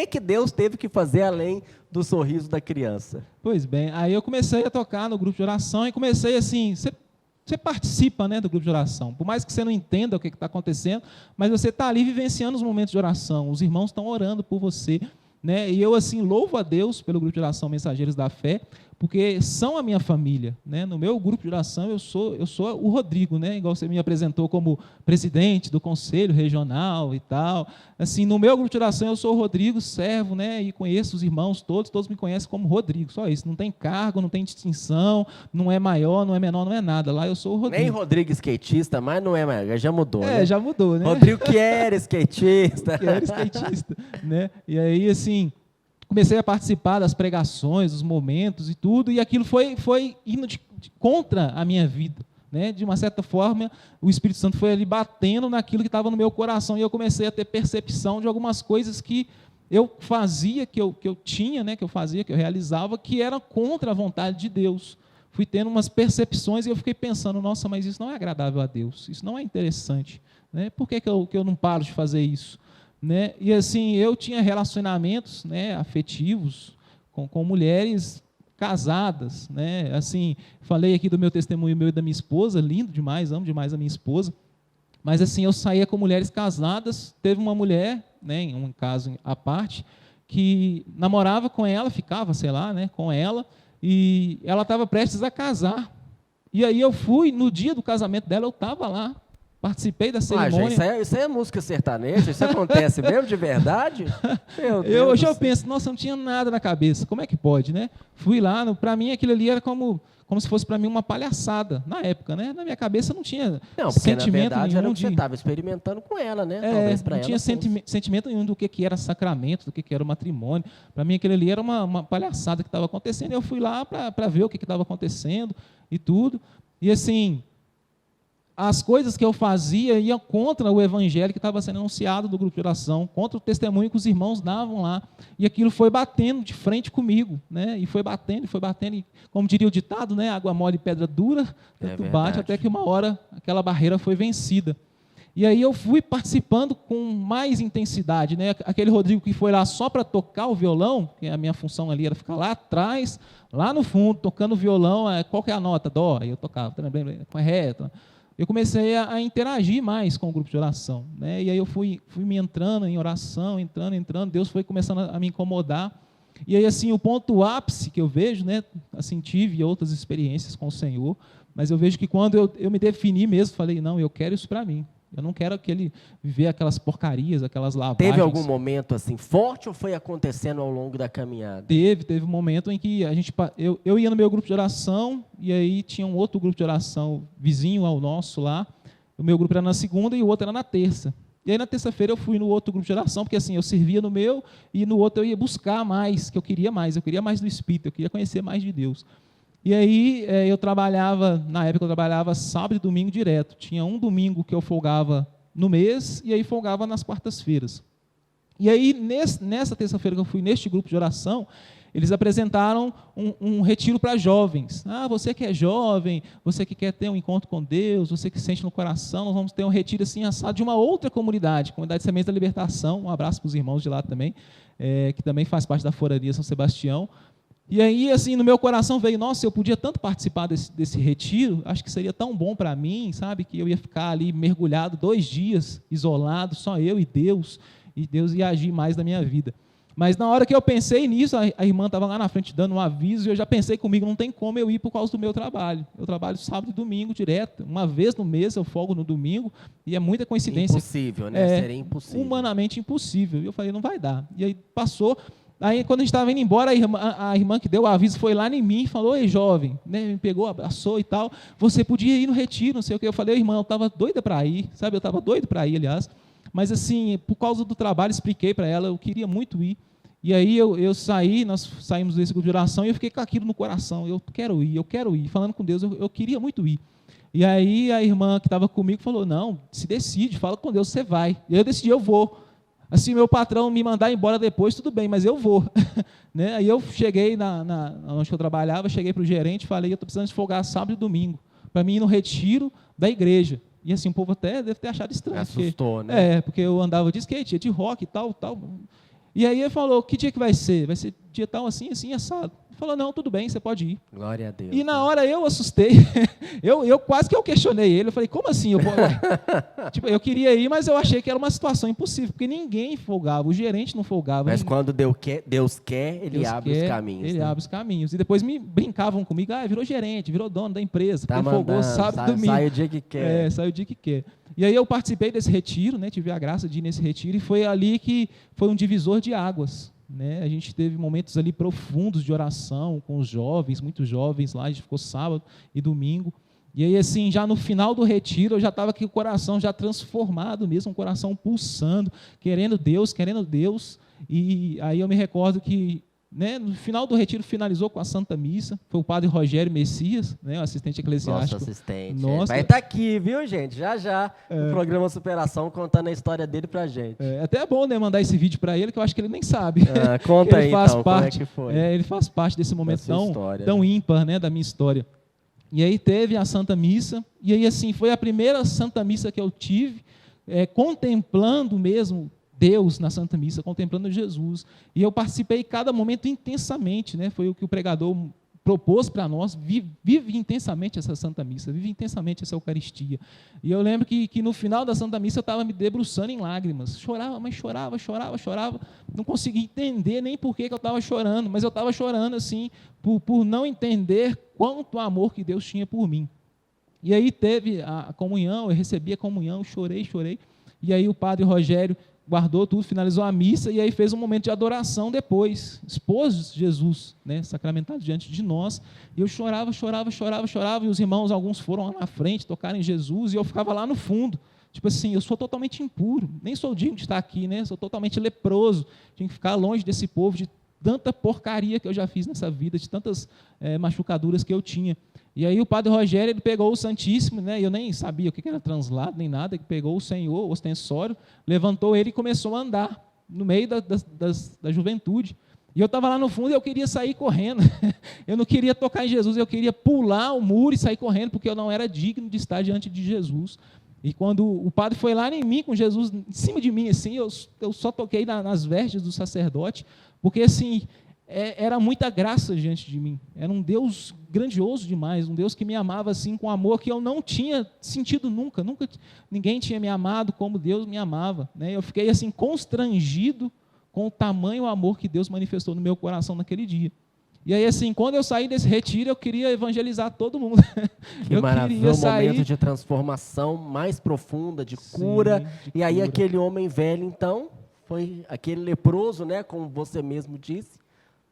que Deus teve que fazer além do sorriso da criança? Pois bem, aí eu comecei a tocar no grupo de oração e comecei assim, você participa, né, do grupo de oração, por mais que você não entenda o que está acontecendo, mas você está ali vivenciando os momentos de oração, os irmãos estão orando por você, né, e eu assim louvo a Deus pelo grupo de oração Mensageiros da Fé, porque são a minha família, né? No meu grupo de oração eu sou o Rodrigo, né? Igual você me apresentou como presidente do conselho regional e tal. Assim, no meu grupo de oração eu sou o Rodrigo, servo, né? E conheço os irmãos todos me conhecem como Rodrigo, só isso. Não tem cargo, não tem distinção, não é maior, não é menor, não é nada. Lá eu sou o Rodrigo. Nem Rodrigo skatista, mas não é mais, já mudou, né? Já mudou, né? Rodrigo que era skatista. Né? E aí, assim, comecei a participar das pregações, dos momentos e tudo, e aquilo foi indo contra a minha vida, né? De uma certa forma, o Espírito Santo foi ali batendo naquilo que estava no meu coração, e eu comecei a ter percepção de algumas coisas que eu fazia, que eu tinha, né? Que eu fazia, que eu realizava, que eram contra a vontade de Deus. Fui tendo umas percepções e eu fiquei pensando, nossa, mas isso não é agradável a Deus, isso não é interessante, né? Por que eu não paro de fazer isso? Né? E assim, eu tinha relacionamentos, né, afetivos com mulheres casadas, né? Assim, falei aqui do meu testemunho meu e da minha esposa, lindo demais, amo demais a minha esposa, mas assim, eu saía com mulheres casadas, teve uma mulher, né, em um caso à parte, que namorava com ela, ficava, sei lá, né, com ela, e ela estava prestes a casar, e aí eu fui, no dia do casamento dela, eu estava lá, participei da Ah, cerimônia. gente, isso aí é música sertaneja? Isso acontece mesmo de verdade? Meu Deus Hoje do eu céu. penso, nossa, não tinha nada na cabeça, como é que pode, né? Fui lá, para mim aquilo ali era como se fosse para mim uma palhaçada, na época, né? Na minha cabeça não tinha Não, porque na sentimento verdade era nenhum o que você estava experimentando com ela, né? Talvez para não ela tinha fosse. sentimento nenhum do que era sacramento, do que era o matrimônio. Para mim aquilo ali era uma palhaçada que estava acontecendo, e eu fui lá para ver o que estava acontecendo e tudo. E assim, as coisas que eu fazia iam contra o evangelho que estava sendo anunciado do grupo de oração, contra o testemunho que os irmãos davam lá, e aquilo foi batendo de frente comigo, né? E foi batendo, e como diria o ditado, né? Água mole e pedra dura, tanto bate verdade. até que uma hora aquela barreira foi vencida. E aí eu fui participando com mais intensidade, né? Aquele Rodrigo que foi lá só para tocar o violão, que a minha função ali era ficar lá atrás, lá no fundo, tocando o violão, qual que é a nota? Dó, aí eu tocava, correto. Eu comecei a interagir mais com o grupo de oração, né? E aí eu fui me entrando em oração, entrando, Deus foi começando a me incomodar. E aí, assim, o ponto ápice que eu vejo, né? Assim, tive outras experiências com o Senhor, mas eu vejo que quando eu me defini mesmo, falei, não, eu quero isso para mim. Eu não quero viver aquelas porcarias, aquelas lavagens. Teve algum momento assim forte ou foi acontecendo ao longo da caminhada? Teve um momento em que eu ia no meu grupo de oração, e aí tinha um outro grupo de oração vizinho ao nosso lá. O meu grupo era na segunda e o outro era na terça. E aí na terça-feira eu fui no outro grupo de oração, porque assim, eu servia no meu e no outro eu ia buscar mais, que eu queria mais do Espírito, eu queria conhecer mais de Deus. E aí na época eu trabalhava sábado e domingo direto. Tinha um domingo que eu folgava no mês, e aí folgava nas quartas-feiras. E aí, nessa terça-feira que eu fui neste grupo de oração, eles apresentaram um retiro para jovens. Ah, você que é jovem, você que quer ter um encontro com Deus, você que sente no coração, nós vamos ter um retiro assim assado de uma outra comunidade Sementes da Libertação. Um abraço para os irmãos de lá também, que também faz parte da Forania São Sebastião. E aí, assim, no meu coração veio, nossa, eu podia tanto participar desse retiro, acho que seria tão bom para mim, sabe, que eu ia ficar ali mergulhado 2 dias, isolado, só eu e Deus ia agir mais na minha vida. Mas na hora que eu pensei nisso, a irmã estava lá na frente dando um aviso, e eu já pensei comigo, não tem como eu ir por causa do meu trabalho. Eu trabalho sábado e domingo direto, uma vez no mês eu folgo no domingo, e é muita coincidência. Impossível, né? Seria impossível. Humanamente impossível. E eu falei, não vai dar. E aí passou. Aí, quando a gente estava indo embora, a irmã que deu o aviso foi lá em mim e falou, ei, jovem, né, me pegou, abraçou e tal, você podia ir no retiro, não sei o que. Eu falei, irmã, eu estava doida para ir, sabe, eu estava doido para ir, aliás, mas assim, por causa do trabalho, expliquei para ela, eu queria muito ir. E aí eu saí, nós saímos desse grupo de oração, e eu fiquei com aquilo no coração, eu quero ir, falando com Deus, eu queria muito ir. E aí a irmã que estava comigo falou, não, se decide, fala com Deus, você vai. E aí eu decidi, eu vou. Assim, meu patrão me mandar embora depois, tudo bem, mas eu vou. Né? Aí eu cheguei onde eu trabalhava, cheguei para o gerente e falei, eu estou precisando de folgar sábado e domingo, para mim ir no retiro da igreja. E assim, o povo até deve ter achado estranho. Assustou, né? Porque eu andava de skate, ia de rock e tal. E aí ele falou, que dia que vai ser? Vai ser dia tal, assim, assado. Ele falou, não, tudo bem, você pode ir. Glória a Deus. E na hora eu assustei, eu quase que eu questionei ele, eu falei, como assim? Tipo, eu queria ir, mas eu achei que era uma situação impossível, porque ninguém folgava, o gerente não folgava. Mas quando Deus quer, Ele abre os caminhos. Ele abre os caminhos. E depois me brincavam comigo, virou gerente, virou dono da empresa, tá porque folgou sábado e domingo. Sai o dia que quer. Sai o dia que quer. E aí eu participei desse retiro, né, tive a graça de ir nesse retiro, e foi ali que foi um divisor de águas. Né? A gente teve momentos ali profundos de oração com os jovens, muitos jovens lá, a gente ficou sábado e domingo. E aí, assim, já no final do retiro, eu já estava com o coração já transformado mesmo, um coração pulsando, querendo Deus. E aí eu me recordo que, né, no final do retiro finalizou com a Santa Missa, foi o padre Rogério Messias, né, o assistente eclesiástico. Nosso assistente. Nossa. Vai estar aqui, viu, gente? Já, no programa Superação, contando a história dele pra gente. Até é bom, né, mandar esse vídeo para ele, que eu acho que ele nem sabe. Conta aí, então, como é que foi. Ele faz parte desse momento tão né? ímpar, né, da minha história. E aí teve a Santa Missa, e aí, assim, foi a primeira Santa Missa que eu tive, contemplando mesmo Deus na Santa Missa, contemplando Jesus. E eu participei cada momento intensamente, né? Foi o que o pregador propôs para nós, vive intensamente essa Santa Missa, vive intensamente essa Eucaristia. E eu lembro que no final da Santa Missa eu estava me debruçando em lágrimas, chorava, mas chorava, não conseguia entender nem por que eu estava chorando, mas eu estava chorando assim, por não entender quanto amor que Deus tinha por mim. E aí teve a comunhão, eu recebi a comunhão, chorei. E aí o padre Rogério guardou tudo, finalizou a missa, e aí fez um momento de adoração depois, expôs Jesus, né, sacramentado diante de nós, e eu chorava, e os irmãos, alguns foram lá na frente, tocaram em Jesus, e eu ficava lá no fundo, tipo assim, eu sou totalmente impuro, nem sou digno de estar aqui, né, sou totalmente leproso, tinha que ficar longe desse povo, de tanta porcaria que eu já fiz nessa vida, de tantas machucaduras que eu tinha. E aí o padre Rogério, ele pegou o Santíssimo, né, eu nem sabia o que era translado, nem nada, ele pegou o Senhor, o ostensório, levantou ele e começou a andar no meio da juventude. E eu estava lá no fundo e eu queria sair correndo. Eu não queria tocar em Jesus, eu queria pular o muro e sair correndo, porque eu não era digno de estar diante de Jesus. E quando o padre foi lá em mim, com Jesus em cima de mim, assim, eu só toquei nas vestes do sacerdote, porque assim, era muita graça diante de mim. Era um Deus grandioso demais, um Deus que me amava assim com amor que eu não tinha sentido nunca ninguém tinha me amado como Deus me amava, né? Eu fiquei assim constrangido com o tamanho amor que Deus manifestou no meu coração naquele dia. E aí assim, quando eu saí desse retiro, eu queria evangelizar todo mundo. Que maravilha, um momento de transformação mais profunda, de cura. Sim, e aí aquele homem velho, então, foi aquele leproso, né, como você mesmo disse,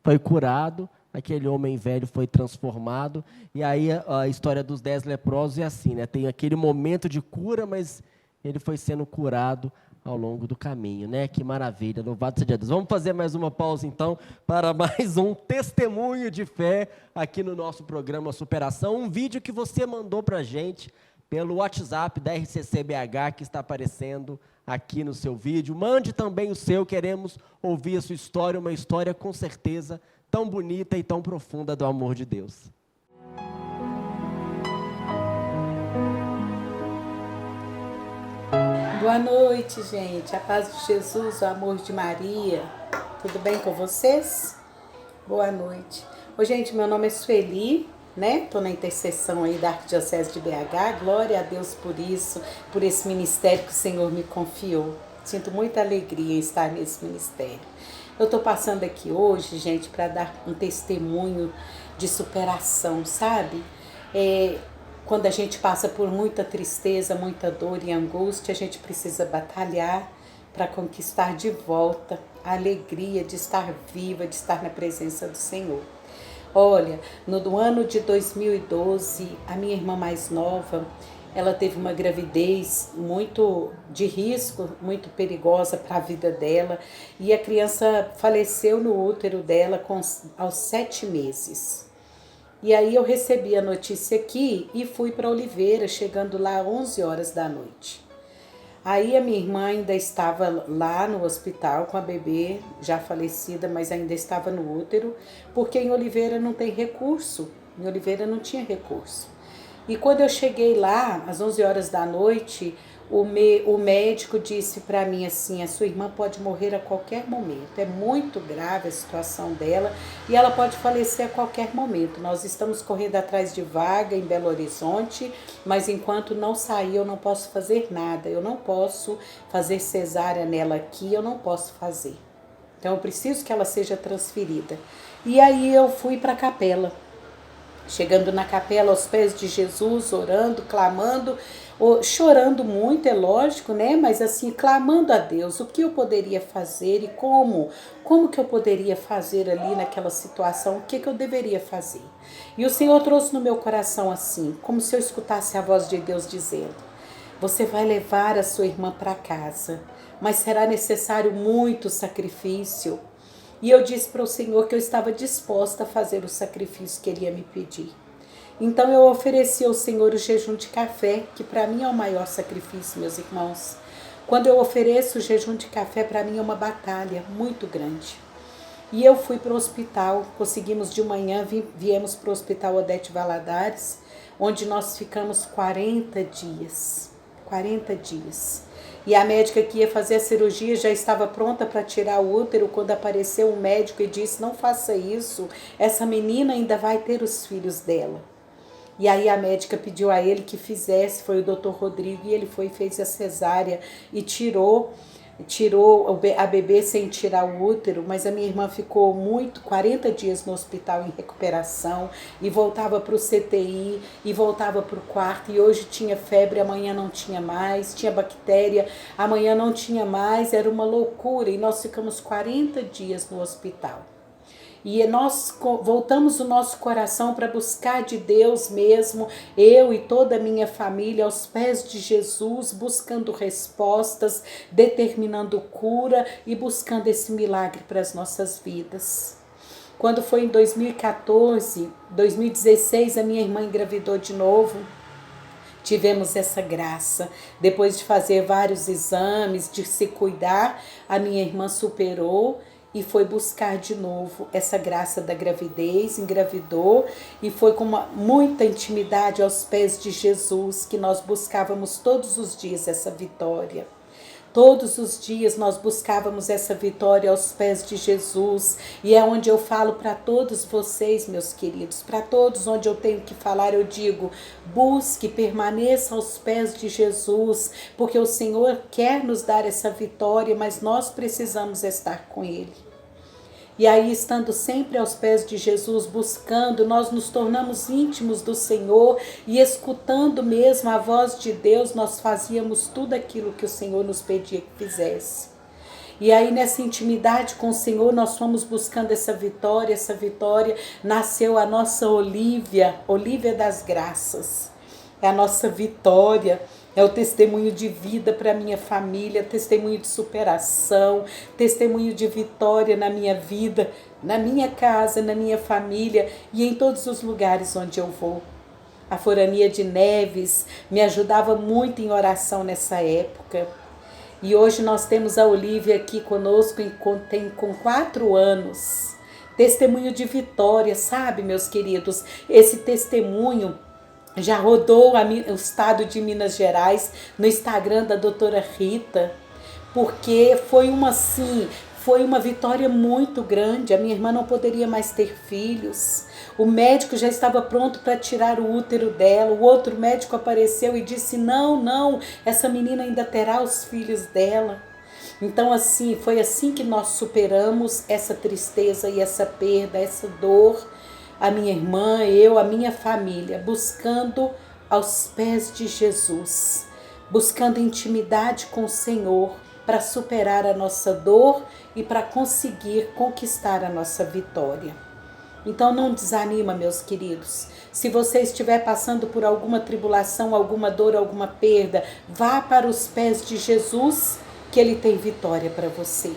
foi curado, aquele homem velho foi transformado, e aí a história dos 10 leprosos é assim, né? Tem aquele momento de cura, mas ele foi sendo curado ao longo do caminho, né? Que maravilha, louvado seja Deus. Vamos fazer mais uma pausa, então, para mais um testemunho de fé aqui no nosso programa Superação, um vídeo que você mandou para a gente pelo WhatsApp da RCCBH, que está aparecendo aqui no seu vídeo. Mande também o seu, queremos ouvir a sua história, uma história com certeza tão bonita e tão profunda do amor de Deus. Boa noite, gente. A paz de Jesus, o amor de Maria. Tudo bem com vocês? Boa noite. Ô, gente, meu nome é Sueli, né? Estou na intercessão aí da Arquidiocese de BH. Glória a Deus por isso, por esse ministério que o Senhor me confiou. Sinto muita alegria em estar nesse ministério. Eu estou passando aqui hoje, gente, para dar um testemunho de superação, sabe? Quando a gente passa por muita tristeza, muita dor e angústia, a gente precisa batalhar para conquistar de volta a alegria de estar viva, de estar na presença do Senhor. Olha, no ano de 2012, a minha irmã mais nova, ela teve uma gravidez muito de risco, muito perigosa para a vida dela, e a criança faleceu no útero dela aos 7 meses. E aí eu recebi a notícia aqui e fui para Oliveira, chegando lá às 11 horas da noite. Aí a minha irmã ainda estava lá no hospital com a bebê, já falecida, mas ainda estava no útero, porque em Oliveira não tem recurso, em Oliveira não tinha recurso. E quando eu cheguei lá, às 11 horas da noite, o médico disse para mim assim, a sua irmã pode morrer a qualquer momento, é muito grave a situação dela e ela pode falecer a qualquer momento. Nós estamos correndo atrás de vaga em Belo Horizonte, mas enquanto não sair eu não posso fazer nada, eu não posso fazer cesárea nela aqui, eu não posso fazer. Então eu preciso que ela seja transferida. E aí eu fui para a capela. Chegando na capela aos pés de Jesus, orando, clamando, chorando muito, é lógico, né? Mas assim, clamando a Deus, o que eu poderia fazer e como que eu poderia fazer ali naquela situação, o que eu deveria fazer. E o Senhor trouxe no meu coração assim, como se eu escutasse a voz de Deus dizendo, você vai levar a sua irmã para casa, mas será necessário muito sacrifício. E eu disse para o Senhor que eu estava disposta a fazer o sacrifício que Ele ia me pedir. Então eu ofereci ao Senhor o jejum de café, que para mim é o maior sacrifício, meus irmãos. Quando eu ofereço o jejum de café, para mim é uma batalha muito grande. E eu fui para o hospital, conseguimos de manhã, viemos para o Hospital Odete Valadares, onde nós ficamos 40 dias. 40 dias. E a médica que ia fazer a cirurgia já estava pronta para tirar o útero quando apareceu um médico e disse, não faça isso, essa menina ainda vai ter os filhos dela. E aí a médica pediu a ele que fizesse, foi o Dr. Rodrigo, e ele foi e fez a cesárea e tirou tirou a bebê sem tirar o útero, mas a minha irmã ficou 40 dias no hospital em recuperação e voltava para o CTI e voltava para o quarto, e hoje tinha febre, amanhã não tinha mais, tinha bactéria, amanhã não tinha mais, era uma loucura, e nós ficamos 40 dias no hospital. E nós voltamos o nosso coração para buscar de Deus mesmo, eu e toda a minha família, aos pés de Jesus, buscando respostas, determinando cura e buscando esse milagre para as nossas vidas. Quando foi em 2016, a minha irmã engravidou de novo. Tivemos essa graça. Depois de fazer vários exames, de se cuidar, a minha irmã superou e foi buscar de novo essa graça da gravidez, engravidou, e foi com muita intimidade aos pés de Jesus que nós buscávamos todos os dias essa vitória. Todos os dias nós buscávamos essa vitória aos pés de Jesus, e é onde eu falo para todos vocês, meus queridos, para todos onde eu tenho que falar, eu digo: busque, permaneça aos pés de Jesus, porque o Senhor quer nos dar essa vitória, mas nós precisamos estar com Ele. E aí, estando sempre aos pés de Jesus, buscando, nós nos tornamos íntimos do Senhor, e escutando mesmo a voz de Deus, nós fazíamos tudo aquilo que o Senhor nos pedia que fizesse. E aí, nessa intimidade com o Senhor, nós fomos buscando essa vitória, nasceu a nossa Olívia das Graças. É a nossa vitória, é o testemunho de vida para a minha família, testemunho de superação, testemunho de vitória na minha vida, na minha casa, na minha família e em todos os lugares onde eu vou. A Forania de Neves me ajudava muito em oração nessa época. E hoje nós temos a Olívia aqui conosco, com 4 anos. Testemunho de vitória, sabe, meus queridos? Esse testemunho já rodou o estado de Minas Gerais no Instagram da doutora Rita, porque foi uma vitória muito grande. A minha irmã não poderia mais ter filhos. O médico já estava pronto para tirar o útero dela. O outro médico apareceu e disse: não, essa menina ainda terá os filhos dela. Então, foi assim que nós superamos essa tristeza e essa perda, essa dor. A minha irmã, eu, a minha família, buscando aos pés de Jesus, buscando intimidade com o Senhor para superar a nossa dor e para conseguir conquistar a nossa vitória. Então não desanima, meus queridos. Se você estiver passando por alguma tribulação, alguma dor, alguma perda, vá para os pés de Jesus, que Ele tem vitória para você.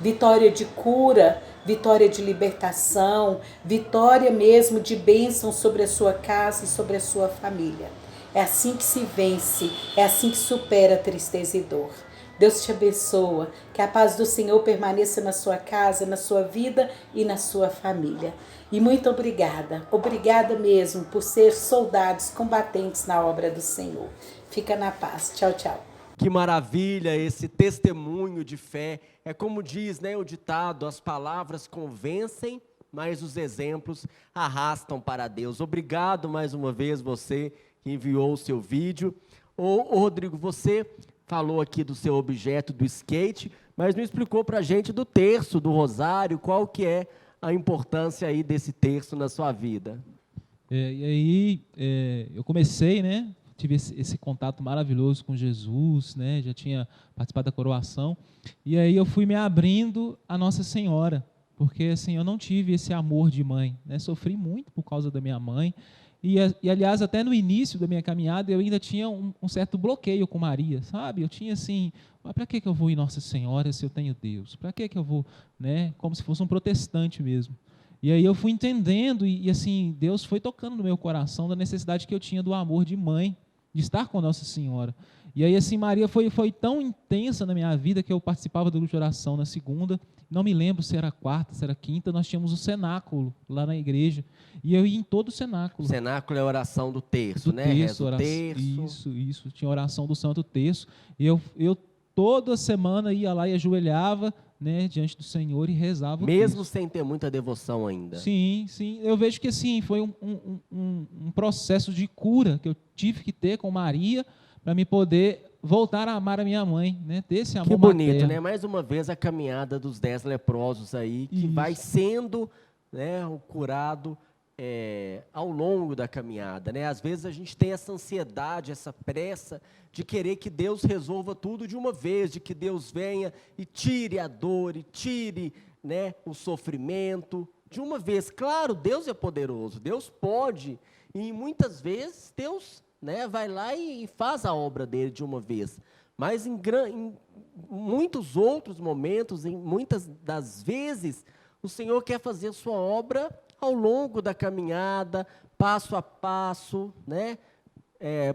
Vitória de cura, vitória de libertação, vitória mesmo de bênção sobre a sua casa e sobre a sua família. É assim que se vence, é assim que supera a tristeza e dor. Deus te abençoa, que a paz do Senhor permaneça na sua casa, na sua vida e na sua família. E muito obrigada mesmo por ser soldados combatentes na obra do Senhor. Fica na paz. Tchau, tchau. Que maravilha esse testemunho de fé. É como diz, né, o ditado: as palavras convencem, mas os exemplos arrastam para Deus. Obrigado mais uma vez você que enviou o seu vídeo. Ô Rodrigo, você falou aqui do seu objeto do skate, mas não explicou para a gente do terço, do rosário, qual que é a importância aí desse terço na sua vida. E aí eu comecei, né? Tive esse contato maravilhoso com Jesus, né? Já tinha participado da coroação, e aí eu fui me abrindo a Nossa Senhora, porque assim, eu não tive esse amor de mãe, né? Sofri muito por causa da minha mãe, e aliás, até no início da minha caminhada, eu ainda tinha um certo bloqueio com Maria, sabe? Eu tinha assim: mas para que eu vou em Nossa Senhora se eu tenho Deus? Para que eu vou, né? Como se fosse um protestante mesmo. E aí eu fui entendendo, e assim, Deus foi tocando no meu coração da necessidade que eu tinha do amor de mãe, de estar com Nossa Senhora. E aí, assim, Maria foi tão intensa na minha vida que eu participava do grupo de oração na segunda, não me lembro se era quarta, se era quinta, nós tínhamos o cenáculo lá na igreja, e eu ia em todo o cenáculo. O cenáculo é a oração do terço, né? Terço, isso, tinha oração do Santo Terço, e eu toda semana ia lá e ajoelhava, né, diante do Senhor e rezava. Mesmo sem ter muita devoção ainda. Sim, eu vejo que assim, foi um processo de cura que eu tive que ter com Maria para me poder voltar a amar a minha mãe, né? Ter esse amor Que bonito, materno. né? Mais uma vez a caminhada dos 10 leprosos aí, que Isso. vai sendo, né, o curado ao longo da caminhada, né? Às vezes a gente tem essa ansiedade, essa pressa de querer que Deus resolva tudo de uma vez, de que Deus venha e tire a dor, e tire, né, o sofrimento de uma vez. Claro, Deus é poderoso, Deus pode, e muitas vezes Deus, né, vai lá e faz a obra dele de uma vez. Mas em muitos outros momentos, em muitas das vezes, o Senhor quer fazer sua obra ao longo da caminhada, passo a passo, né?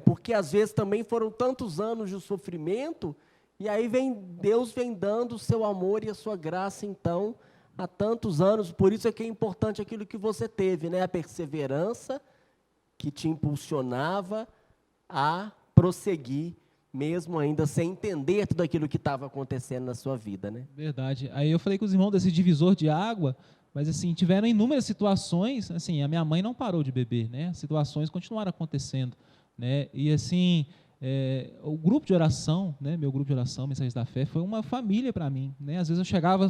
Porque às vezes também foram tantos anos de sofrimento, e aí Deus vem dando o seu amor e a sua graça, então, há tantos anos. Por isso é que é importante aquilo que você teve, né? A perseverança que te impulsionava a prosseguir, mesmo ainda sem entender tudo aquilo que estava acontecendo na sua vida, né? Verdade. Aí eu falei com os irmãos desse divisor de água, mas assim, tiveram inúmeras situações, assim, a minha mãe não parou de beber, né? As situações continuaram acontecendo, né? E assim, o grupo de oração, né? Meu grupo de oração, Mensagens da Fé, foi uma família para mim, né? Às vezes eu chegava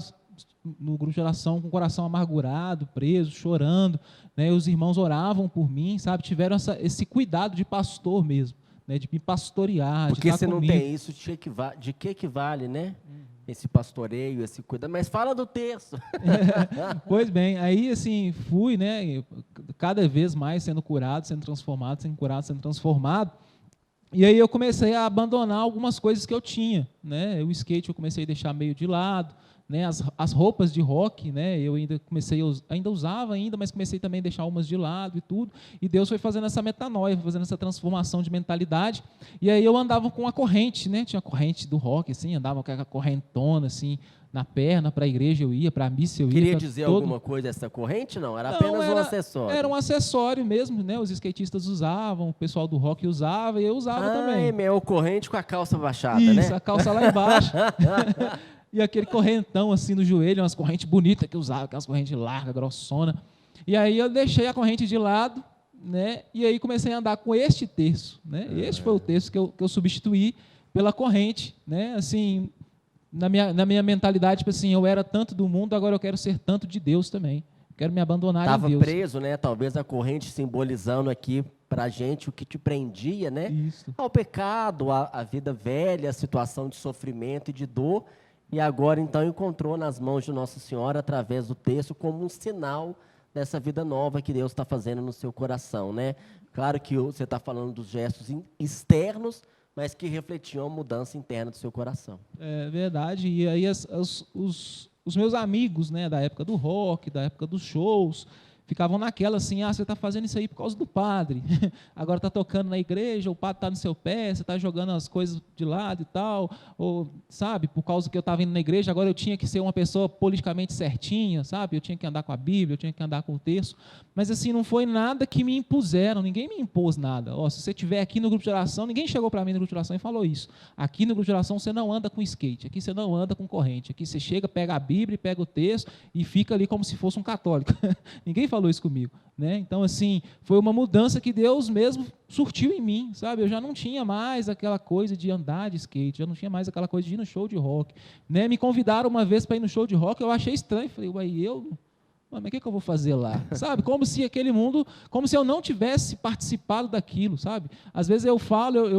no grupo de oração com o coração amargurado, preso, chorando, né? Os irmãos oravam por mim, sabe? Tiveram esse cuidado de pastor mesmo, né? De me pastorear, Porque de se estar não comigo. tem isso, de que vale, né? Esse pastoreio, esse cuidado. Mas fala do texto. Pois bem, aí assim, fui, né, cada vez mais sendo curado, sendo transformado, sendo curado, sendo transformado, e aí eu comecei a abandonar algumas coisas que eu tinha, né, o skate eu comecei a deixar meio de lado, né, as roupas de rock, né, eu ainda usava, mas comecei também a deixar umas de lado e tudo, e Deus foi fazendo essa metanoia, fazendo essa transformação de mentalidade, e aí eu andava com a corrente, né, tinha a corrente do rock, assim, andava com aquela correntona, assim, na perna, para a igreja eu ia, para a missa eu ia. Queria dizer alguma coisa essa corrente? Não, era apenas um acessório. Era um acessório mesmo, né, os skatistas usavam, o pessoal do rock usava, e eu usava também. É corrente com a calça baixada, Isso, né? a calça lá embaixo. E aquele correntão assim no joelho, umas correntes bonitas que eu usava, aquelas correntes largas, grossona. E aí eu deixei a corrente de lado, né? E aí comecei a andar com este terço, né? Este foi o terço que eu substituí pela corrente, né? Assim, na minha mentalidade, tipo assim, eu era tanto do mundo, agora eu quero ser tanto de Deus também. Quero me abandonar em Estava Deus. preso, né? Talvez a corrente simbolizando aqui para a gente o que te prendia, né? Isso. Ao pecado, à vida velha, a situação de sofrimento e de dor. E agora, então, encontrou nas mãos de Nossa Senhora, através do texto, como um sinal dessa vida nova que Deus está fazendo no seu coração, né? Claro que você está falando dos gestos externos, mas que refletiam a mudança interna do seu coração. É verdade. E aí os meus amigos, né, da época do rock, da época dos shows, ficavam naquela assim, você está fazendo isso aí por causa do padre, agora está tocando na igreja, o padre está no seu pé, você está jogando as coisas de lado e tal, ou, sabe, por causa que eu estava indo na igreja, agora eu tinha que ser uma pessoa politicamente certinha, sabe, eu tinha que andar com a Bíblia, eu tinha que andar com o texto, mas assim, não foi nada que me impuseram, ninguém me impôs nada. Se você estiver aqui no grupo de oração, ninguém chegou para mim no grupo de oração e falou isso, aqui no grupo de oração você não anda com skate, aqui você não anda com corrente, aqui você chega, pega a Bíblia, pega o texto e fica ali como se fosse um católico. Ninguém falou isso comigo, né? Então, assim, foi uma mudança que Deus mesmo surtiu em mim, sabe? Eu já não tinha mais aquela coisa de andar de skate, já não tinha mais aquela coisa de ir no show de rock, né? Me convidaram uma vez para ir no show de rock, eu achei estranho, falei, mas o que eu vou fazer lá? Sabe? Como se aquele mundo, como se eu não tivesse participado daquilo, sabe? Às vezes eu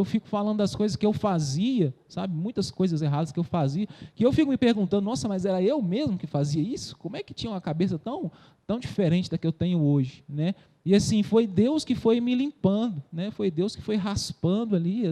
fico falando das coisas que eu fazia, sabe? Muitas coisas erradas que eu fazia, que eu fico me perguntando, nossa, mas era eu mesmo que fazia isso? Como é que tinha uma cabeça tão diferente da que eu tenho hoje, né? E assim, foi Deus que foi me limpando, né? Foi Deus que foi raspando ali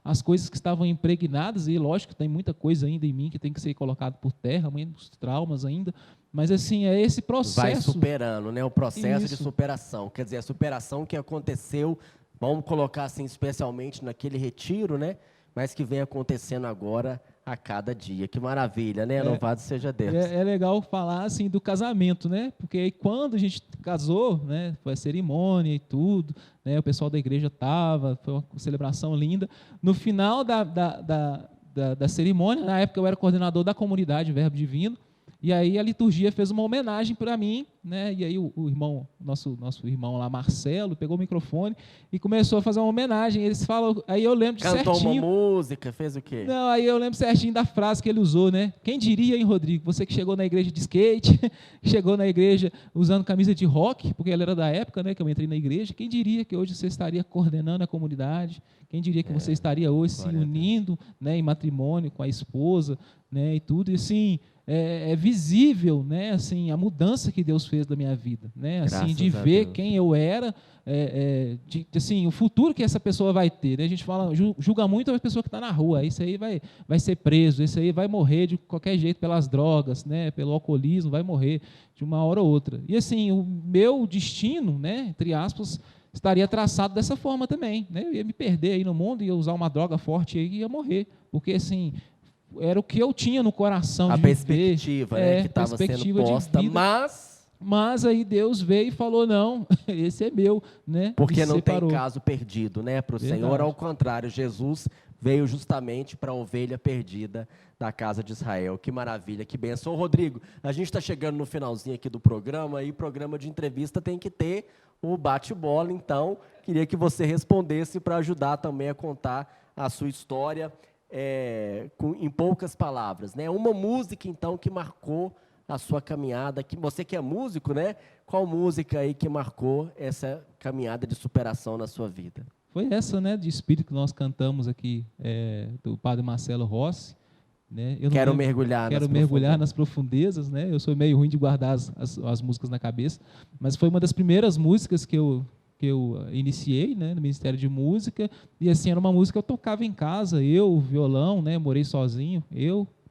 as coisas que estavam impregnadas, e lógico que tem muita coisa ainda em mim que tem que ser colocado por terra, muitos traumas ainda, mas assim, é esse processo. Vai superando, né? O processo Isso. de superação. Quer dizer, a superação que aconteceu, vamos colocar assim, especialmente naquele retiro, né? Mas que vem acontecendo agora a cada dia. Que maravilha, né? Louvado seja Deus. É legal falar assim do casamento, né? Porque aí, quando a gente casou, né? Foi a cerimônia e tudo, né? O pessoal da igreja estava, foi uma celebração linda. No final da cerimônia, na época eu era coordenador da comunidade Verbo Divino, e aí a liturgia fez uma homenagem para mim, né? E aí o irmão, nosso irmão lá, Marcelo, pegou o microfone e começou a fazer uma homenagem. Eles falam, aí eu lembro de Cantou certinho. uma música, fez o quê? Não, aí eu lembro certinho da frase que ele usou, né? Quem diria, hein, Rodrigo? Você que chegou na igreja de skate, chegou na igreja usando camisa de rock, porque ele era da época, né, que eu entrei na igreja. Quem diria que hoje você estaria coordenando a comunidade? Quem diria que você estaria hoje se unindo, né, em matrimônio com a esposa, né, e tudo? E assim, é visível, né, assim, a mudança que Deus fez da minha vida, né, assim, de ver quem eu era, assim, o futuro que essa pessoa vai ter, né? A gente fala, julga muito a pessoa que está na rua, isso aí vai ser preso, isso aí vai morrer de qualquer jeito pelas drogas, né, pelo alcoolismo, vai morrer de uma hora ou outra. E assim, o meu destino, né, entre aspas, estaria traçado dessa forma também, né? Eu ia me perder aí no mundo, ia usar uma droga forte aí e ia morrer, porque assim, era o que eu tinha no coração a de perspectiva, viver, né, que estava sendo posta, mas aí Deus veio e falou, não, esse é meu, né? Porque não tem caso perdido, né, para o Senhor, ao contrário, Jesus veio justamente para a ovelha perdida da casa de Israel. Que maravilha, que bênção. Ô, Rodrigo, a gente está chegando no finalzinho aqui do programa, e programa de entrevista tem que ter o bate-bola, então queria que você respondesse para ajudar também a contar a sua história em poucas palavras, né? Uma música, então, que marcou a sua caminhada, que você que é músico, né? Qual música aí que marcou essa caminhada de superação na sua vida? Foi essa, né, de espírito que nós cantamos aqui, do Padre Marcelo Rossi, né? Quero mergulhar nas profundezas, né? Eu sou meio ruim de guardar as músicas na cabeça, mas foi uma das primeiras músicas que eu iniciei, né, no Ministério de Música, e assim, era uma música que eu tocava em casa, eu, violão, né, morei sozinho,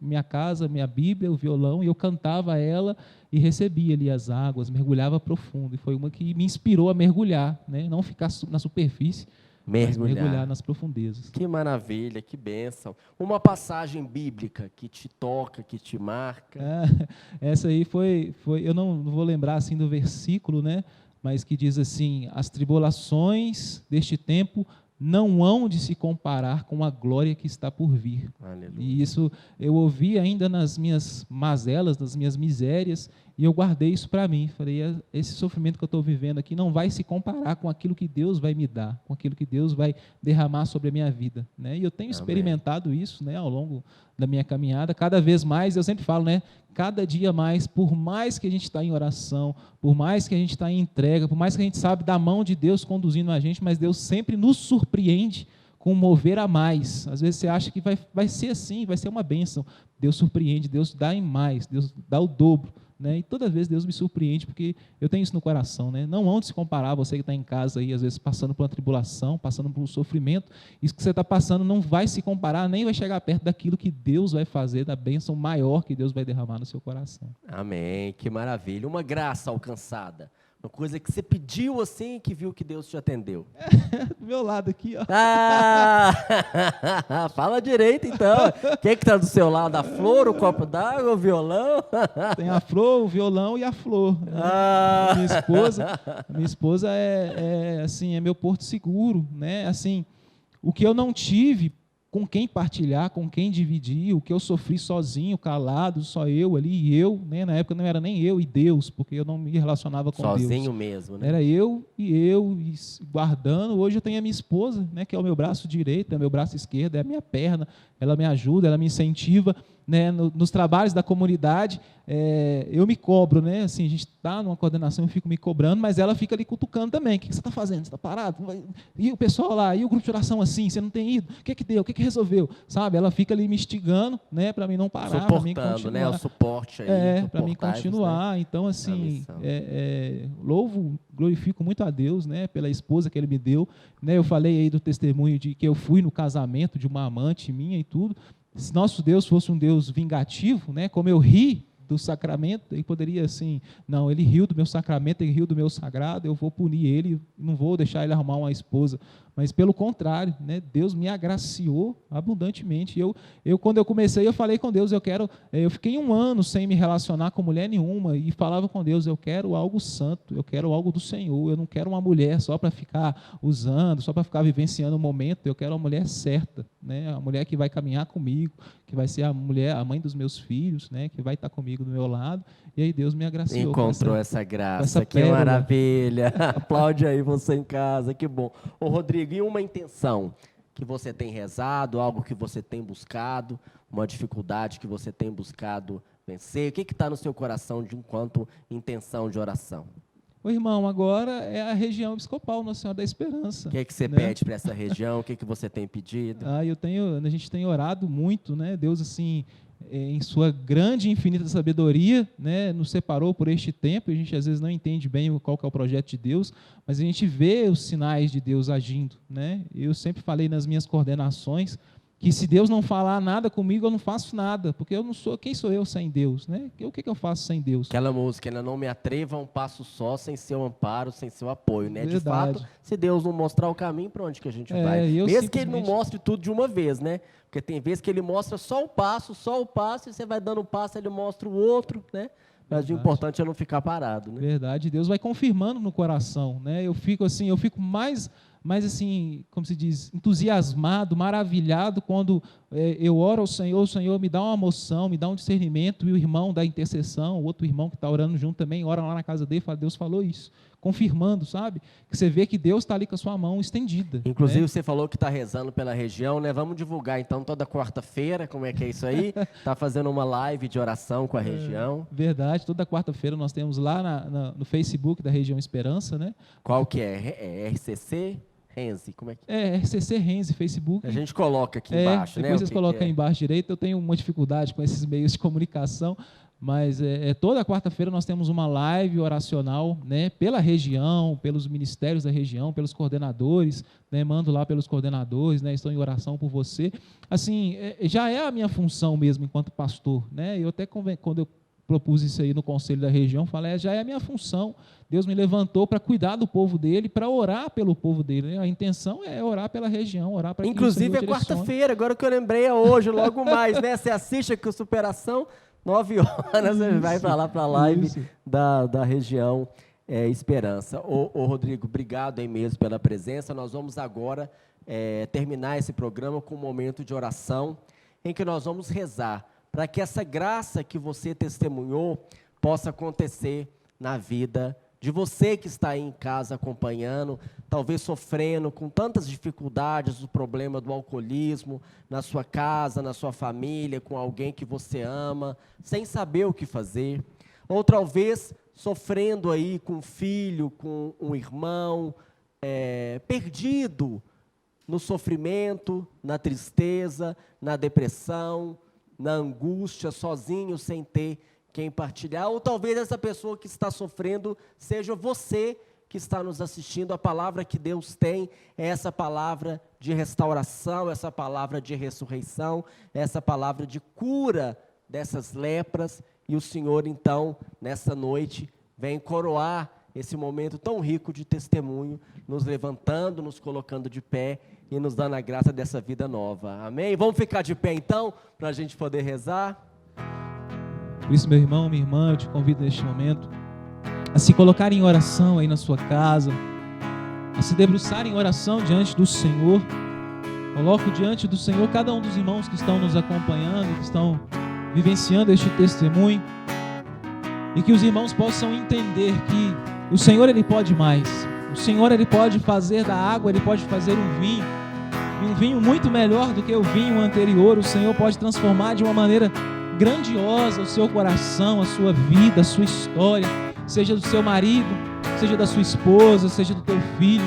minha casa, minha Bíblia, o violão, e eu cantava ela e recebia ali as águas, mergulhava profundo, e foi uma que me inspirou a mergulhar, né, não ficar na superfície, mas mergulhar nas profundezas. Que maravilha, que bênção. Uma passagem bíblica que te toca, que te marca. Essa aí foi eu não vou lembrar assim do versículo, né, mas que diz assim: as tribulações deste tempo não hão de se comparar com a glória que está por vir. Aleluia. E isso eu ouvi ainda nas minhas mazelas, nas minhas misérias, e eu guardei isso para mim. Falei, esse sofrimento que eu estou vivendo aqui não vai se comparar com aquilo que Deus vai me dar, com aquilo que Deus vai derramar sobre a minha vida, né? E eu tenho experimentado isso, né, ao longo da minha caminhada, cada vez mais. Eu sempre falo, né, cada dia mais, por mais que a gente está em oração, por mais que a gente está em entrega, por mais que a gente sabe da mão de Deus conduzindo a gente, mas Deus sempre nos surpreende com um mover a mais. Às vezes você acha que vai ser assim, vai ser uma bênção. Deus surpreende, Deus dá em mais, Deus dá o dobro, né? E toda vez Deus me surpreende, porque eu tenho isso no coração, né? Não onde se comparar, você que está em casa aí, às vezes passando por uma tribulação, passando por um sofrimento, isso que você está passando não vai se comparar, nem vai chegar perto daquilo que Deus vai fazer, da bênção maior que Deus vai derramar no seu coração. Amém, que maravilha. Uma graça alcançada. Uma coisa que você pediu assim, que viu que Deus te atendeu. Do meu lado aqui, ó. Fala direito, então. Quem é que está do seu lado? A flor, o copo d'água, o violão? Tem a flor, o violão e a flor. Né? Minha esposa assim, é meu porto seguro, né? Assim, o que eu não tive com quem partilhar, com quem dividir, o que eu sofri sozinho, calado, só eu ali, e eu, né, na época não era nem eu e Deus, porque eu não me relacionava com Deus. Sozinho mesmo, né? Era eu e guardando. Hoje eu tenho a minha esposa, né, que é o meu braço direito, é o meu braço esquerdo, é a minha perna, ela me ajuda, ela me incentiva, né, nos trabalhos da comunidade. Eu me cobro, né, assim, a gente está numa coordenação, eu fico me cobrando, mas ela fica ali cutucando também. O que você está fazendo? Você está parado? E o pessoal lá, e o grupo de oração assim, você não tem ido? O que deu? O que resolveu? Sabe? Ela fica ali me instigando, né, para mim não parar, para mim continuar. Né, o suporte aí. Para mim continuar. Né? Então, assim, louvo, glorifico muito a Deus, né, pela esposa que Ele me deu. Né, eu falei aí do testemunho de que eu fui no casamento de uma amante minha e tudo. Se nosso Deus fosse um Deus vingativo, né, como eu ri do sacramento, ele poderia assim, não, ele riu do meu sacramento, ele riu do meu sagrado, eu vou punir ele, não vou deixar ele arrumar uma esposa. Mas pelo contrário, né, Deus me agraciou abundantemente. Eu quando eu comecei, eu falei com Deus, eu fiquei 1 ano sem me relacionar com mulher nenhuma, e falava com Deus, eu quero algo santo, eu quero algo do Senhor, eu não quero uma mulher só para ficar usando, só para ficar vivenciando o momento, eu quero uma mulher certa, né, uma mulher que vai caminhar comigo, que que vai ser a mulher, a mãe dos meus filhos, né, que vai estar comigo do meu lado. E aí Deus me agraciou. Encontrou essa graça, essa que pérola. maravilha. Aplaude aí você em casa, que bom. Ô Rodrigo, e uma intenção que você tem rezado, algo que você tem buscado, uma dificuldade que você tem buscado vencer? O que está no seu coração de enquanto intenção de oração? Ô, irmão, agora é a região episcopal Nossa Senhora da Esperança. O que você né? pede para essa região? O que você tem pedido? A gente tem orado muito, né? Deus, assim, em sua grande e infinita sabedoria, né, nos separou por este tempo. A gente às vezes não entende bem qual que é o projeto de Deus, mas a gente vê os sinais de Deus agindo, né? Eu sempre falei nas minhas coordenações que se Deus não falar nada comigo, eu não faço nada, porque eu não sou, quem sou eu sem Deus, né? O que eu faço sem Deus? Aquela música, ainda não me atreva a um passo só, sem seu amparo, sem seu apoio, né? De Verdade. fato, se Deus não mostrar o caminho, para onde que a gente vai? Mesmo que Ele não mostre tudo de uma vez, né? Porque tem vezes que Ele mostra só o passo, e você vai dando um passo, Ele mostra o outro, né? Mas o importante é não ficar parado, né? Verdade, Deus vai confirmando no coração, né? Eu fico mais assim, como se diz, entusiasmado, maravilhado quando eu oro ao Senhor, o Senhor me dá uma moção, me dá um discernimento, e o irmão da intercessão, o outro irmão que está orando junto também, ora lá na casa dele e fala, Deus falou isso, confirmando, sabe? Que você vê que Deus está ali com a sua mão estendida. Inclusive, né? Você falou que está rezando pela região, né? Vamos divulgar, então, toda quarta-feira, como é que é isso aí? Está fazendo uma live de oração com a região. Verdade, toda quarta-feira nós temos lá no Facebook da Região Esperança, né? Qual que é? É RCC? Renzi, como é que é? RCC Renzi, Facebook. A gente coloca aqui embaixo, né? Depois vocês colocam aí embaixo direito. Eu tenho uma dificuldade com esses meios de comunicação, mas toda quarta-feira nós temos uma live oracional, né, pela região, pelos ministérios da região, pelos coordenadores, né, mando lá pelos coordenadores, né, estou em oração por você. Assim, já é a minha função mesmo enquanto pastor, né? Eu até quando eu propus isso aí no conselho da região, falei, já é a minha função. Deus me levantou para cuidar do povo dele, para orar pelo povo dele. A intenção é orar pela região, orar para que Inclusive, é quarta-feira, agora que eu lembrei, é hoje, logo mais, né? Você assiste aqui o Superação, 9 horas, você vai para lá, para a live da região Esperança. Ô Rodrigo, obrigado aí mesmo pela presença. Nós vamos agora terminar esse programa com um momento de oração, em que nós vamos rezar para que essa graça que você testemunhou possa acontecer na vida de você que está aí em casa acompanhando, talvez sofrendo com tantas dificuldades, o problema do alcoolismo, na sua casa, na sua família, com alguém que você ama, sem saber o que fazer, ou talvez sofrendo aí com um filho, com um irmão, perdido no sofrimento, na tristeza, na depressão, na angústia, sozinho, sem ter quem partilhar, ou talvez essa pessoa que está sofrendo seja você que está nos assistindo. A palavra que Deus tem é essa palavra de restauração, essa palavra de ressurreição, essa palavra de cura dessas lepras, e o Senhor, então, nessa noite, vem coroar esse momento tão rico de testemunho, nos levantando, nos colocando de pé e nos dando a graça dessa vida nova. Amém? Vamos ficar de pé, então, para a gente poder rezar? Por isso, meu irmão, minha irmã, eu te convido neste momento a se colocar em oração aí na sua casa, a se debruçar em oração diante do Senhor. Coloco diante do Senhor cada um dos irmãos que estão nos acompanhando, que estão vivenciando este testemunho, e que os irmãos possam entender que o Senhor, Ele pode mais. O Senhor, Ele pode fazer da água, Ele pode fazer um vinho, e um vinho muito melhor do que o vinho anterior. O Senhor pode transformar de uma maneira grandiosa o seu coração, a sua vida, a sua história, seja do seu marido, seja da sua esposa, seja do teu filho,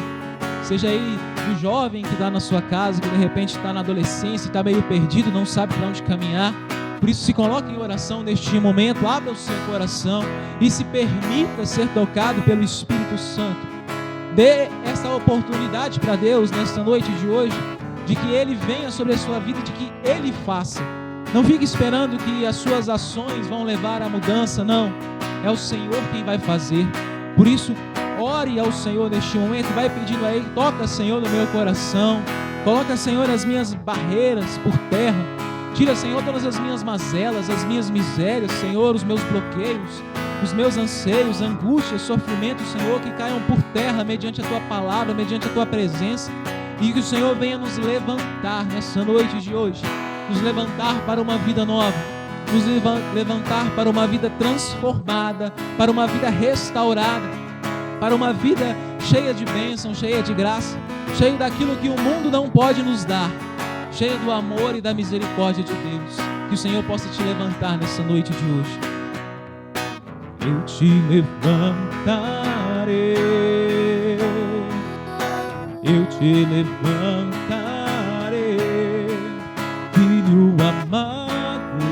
seja aí do jovem que está na sua casa, que de repente está na adolescência, está meio perdido, não sabe para onde caminhar. Por isso, se coloque em oração neste momento, abra o seu coração e se permita ser tocado pelo Espírito Santo. Dê essa oportunidade para Deus nesta noite de hoje, de que Ele venha sobre a sua vida, de que Ele faça. Não fique esperando que as suas ações vão levar à mudança, não. É o Senhor quem vai fazer. Por isso, ore ao Senhor neste momento, vai pedindo a Ele, toca, Senhor, no meu coração. Coloca, Senhor, as minhas barreiras por terra. Tira, Senhor, todas as minhas mazelas, as minhas misérias, Senhor, os meus bloqueios, os meus anseios, angústias, sofrimentos, Senhor, que caiam por terra mediante a Tua palavra, mediante a Tua presença. E que o Senhor venha nos levantar nessa noite de hoje, nos levantar para uma vida nova, nos levantar para uma vida transformada, para uma vida restaurada, para uma vida cheia de bênção, cheia de graça, cheia daquilo que o mundo não pode nos dar, cheia do amor e da misericórdia de Deus. Que o Senhor possa te levantar nessa noite de hoje. Eu te levantarei, eu te levantarei, filho amado,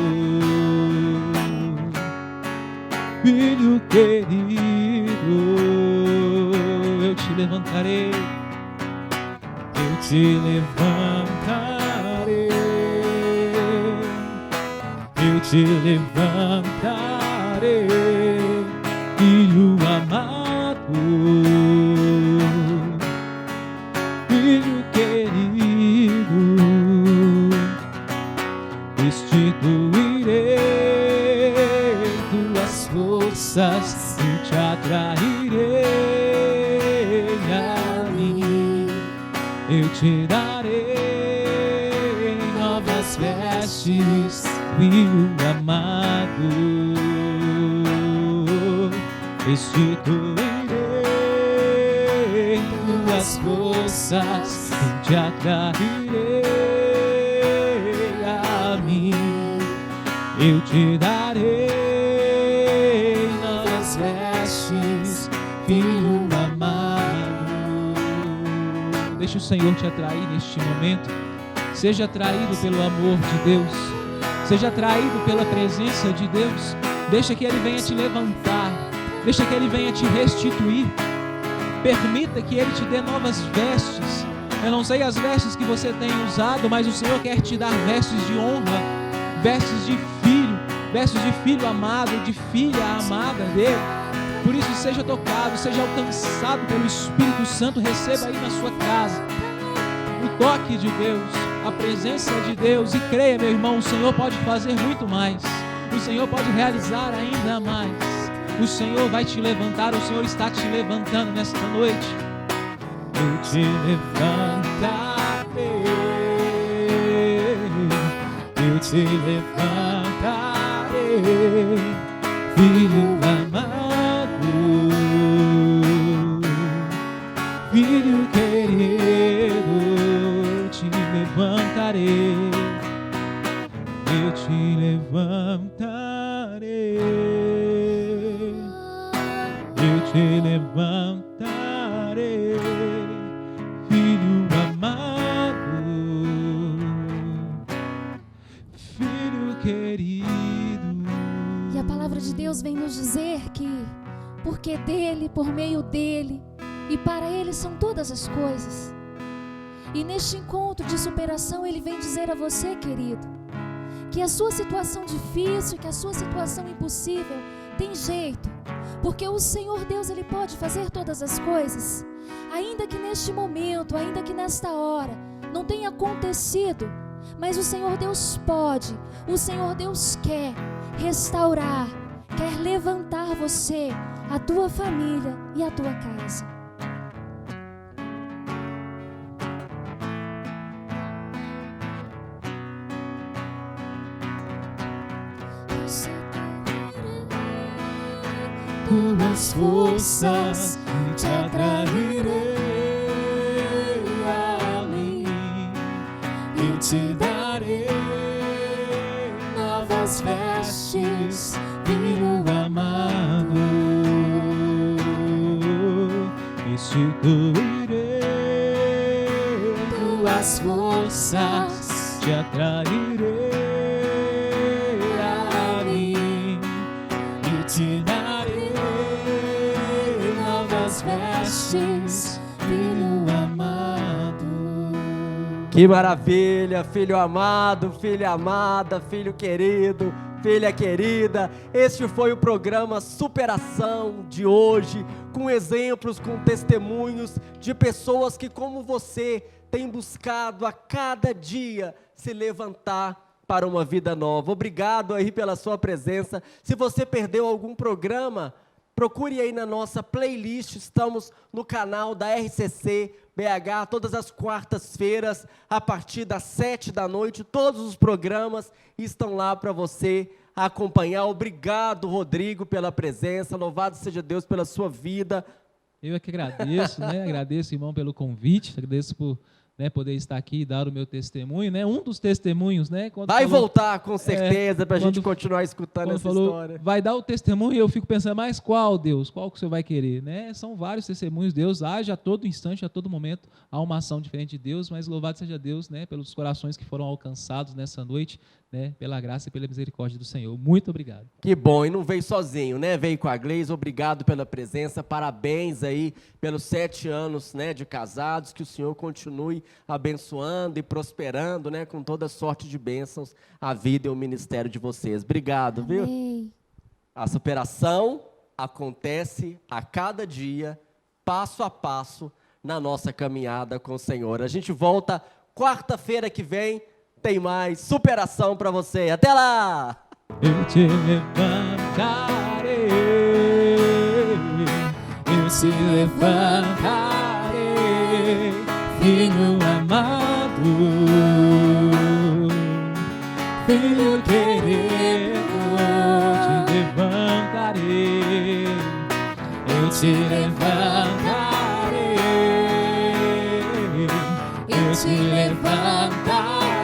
filho querido, eu te levantarei, eu te levantarei, eu te levantarei, filho amado, filho querido, restituirei tuas forças e te atrairei a mim. Eu te darei novas vestes, filho amado, restituirei tuas forças e te atrairei a mim. Eu te darei novas vestes, filho amado. Deixa o Senhor te atrair neste momento. Seja atraído pelo amor de Deus, seja atraído pela presença de Deus. Deixa que Ele venha te levantar, deixa que Ele venha te restituir. Permita que Ele te dê novas vestes. Eu não sei as vestes que você tem usado, mas o Senhor quer te dar vestes de honra, vestes de filho amado, de filha amada dele. Por isso, seja tocado, seja alcançado pelo Espírito Santo. Receba aí na sua casa o toque de Deus, a presença de Deus, e creia, meu irmão, o Senhor pode fazer muito mais, o Senhor pode realizar ainda mais. O Senhor vai te levantar, o Senhor está te levantando nesta noite. Eu te levantarei, eu te levantarei, filho amado, filho querido, eu te levantarei, eu te levantarei, eu te levantarei, filho amado, filho querido. E a palavra de Deus vem nos dizer que porque dele, por meio dele e para ele são todas as coisas. E neste encontro de superação ele vem dizer a você, querido, que a sua situação difícil, que a sua situação impossível tem jeito, porque o Senhor Deus, Ele pode fazer todas as coisas. Ainda que neste momento, ainda que nesta hora não tenha acontecido, mas o Senhor Deus pode, o Senhor Deus quer restaurar, quer levantar você, a tua família e a tua casa. Tuas forças te atrairei a mim, e te darei novas vestes, filho amado, Restituirei tuas forças te atrairei a mim, e te darei novas vestes, filho amado. Que maravilha, filho amado, filha amada, filho querido, filha querida. Este foi o programa Superação de hoje, com exemplos, com testemunhos de pessoas que, como você, têm buscado a cada dia se levantar para uma vida nova. Obrigado aí pela sua presença. Se você perdeu algum programa, procure aí na nossa playlist, estamos no canal da RCC BH, todas as quartas-feiras, a partir das 7 da noite. Todos os programas estão lá para você acompanhar. Obrigado, Rodrigo, pela presença. Louvado seja Deus pela sua vida. Eu é que agradeço, né? Agradeço, irmão, pelo convite. Agradeço por poder estar aqui e dar o meu testemunho, né? Um dos testemunhos, né? Vai voltar, com certeza, para a gente continuar escutando essa história. Vai dar o testemunho e eu fico pensando, mas qual, Deus? Qual que o Senhor vai querer? Né? São vários testemunhos. Deus age a todo instante, a todo momento. Há uma ação diferente de Deus, mas louvado seja Deus, né? Pelos corações que foram alcançados nessa noite, né? Pela graça e pela misericórdia do Senhor. Muito obrigado. Que bom, e não veio sozinho, né? Veio com a Gleice. Obrigado pela presença. Parabéns aí pelos 7 anos, né, de casados. Que o Senhor continue abençoando e prosperando, né, com toda sorte de bênçãos a vida e o ministério de vocês. Obrigado, Amém. Viu? A superação acontece a cada dia, passo a passo, na nossa caminhada com o Senhor. A gente volta quarta-feira que vem, tem mais superação para você. Até lá! Eu te levantarei, eu te levantarei, filho amado, filho querido, te levantarei, eu te levantarei, eu te levantarei.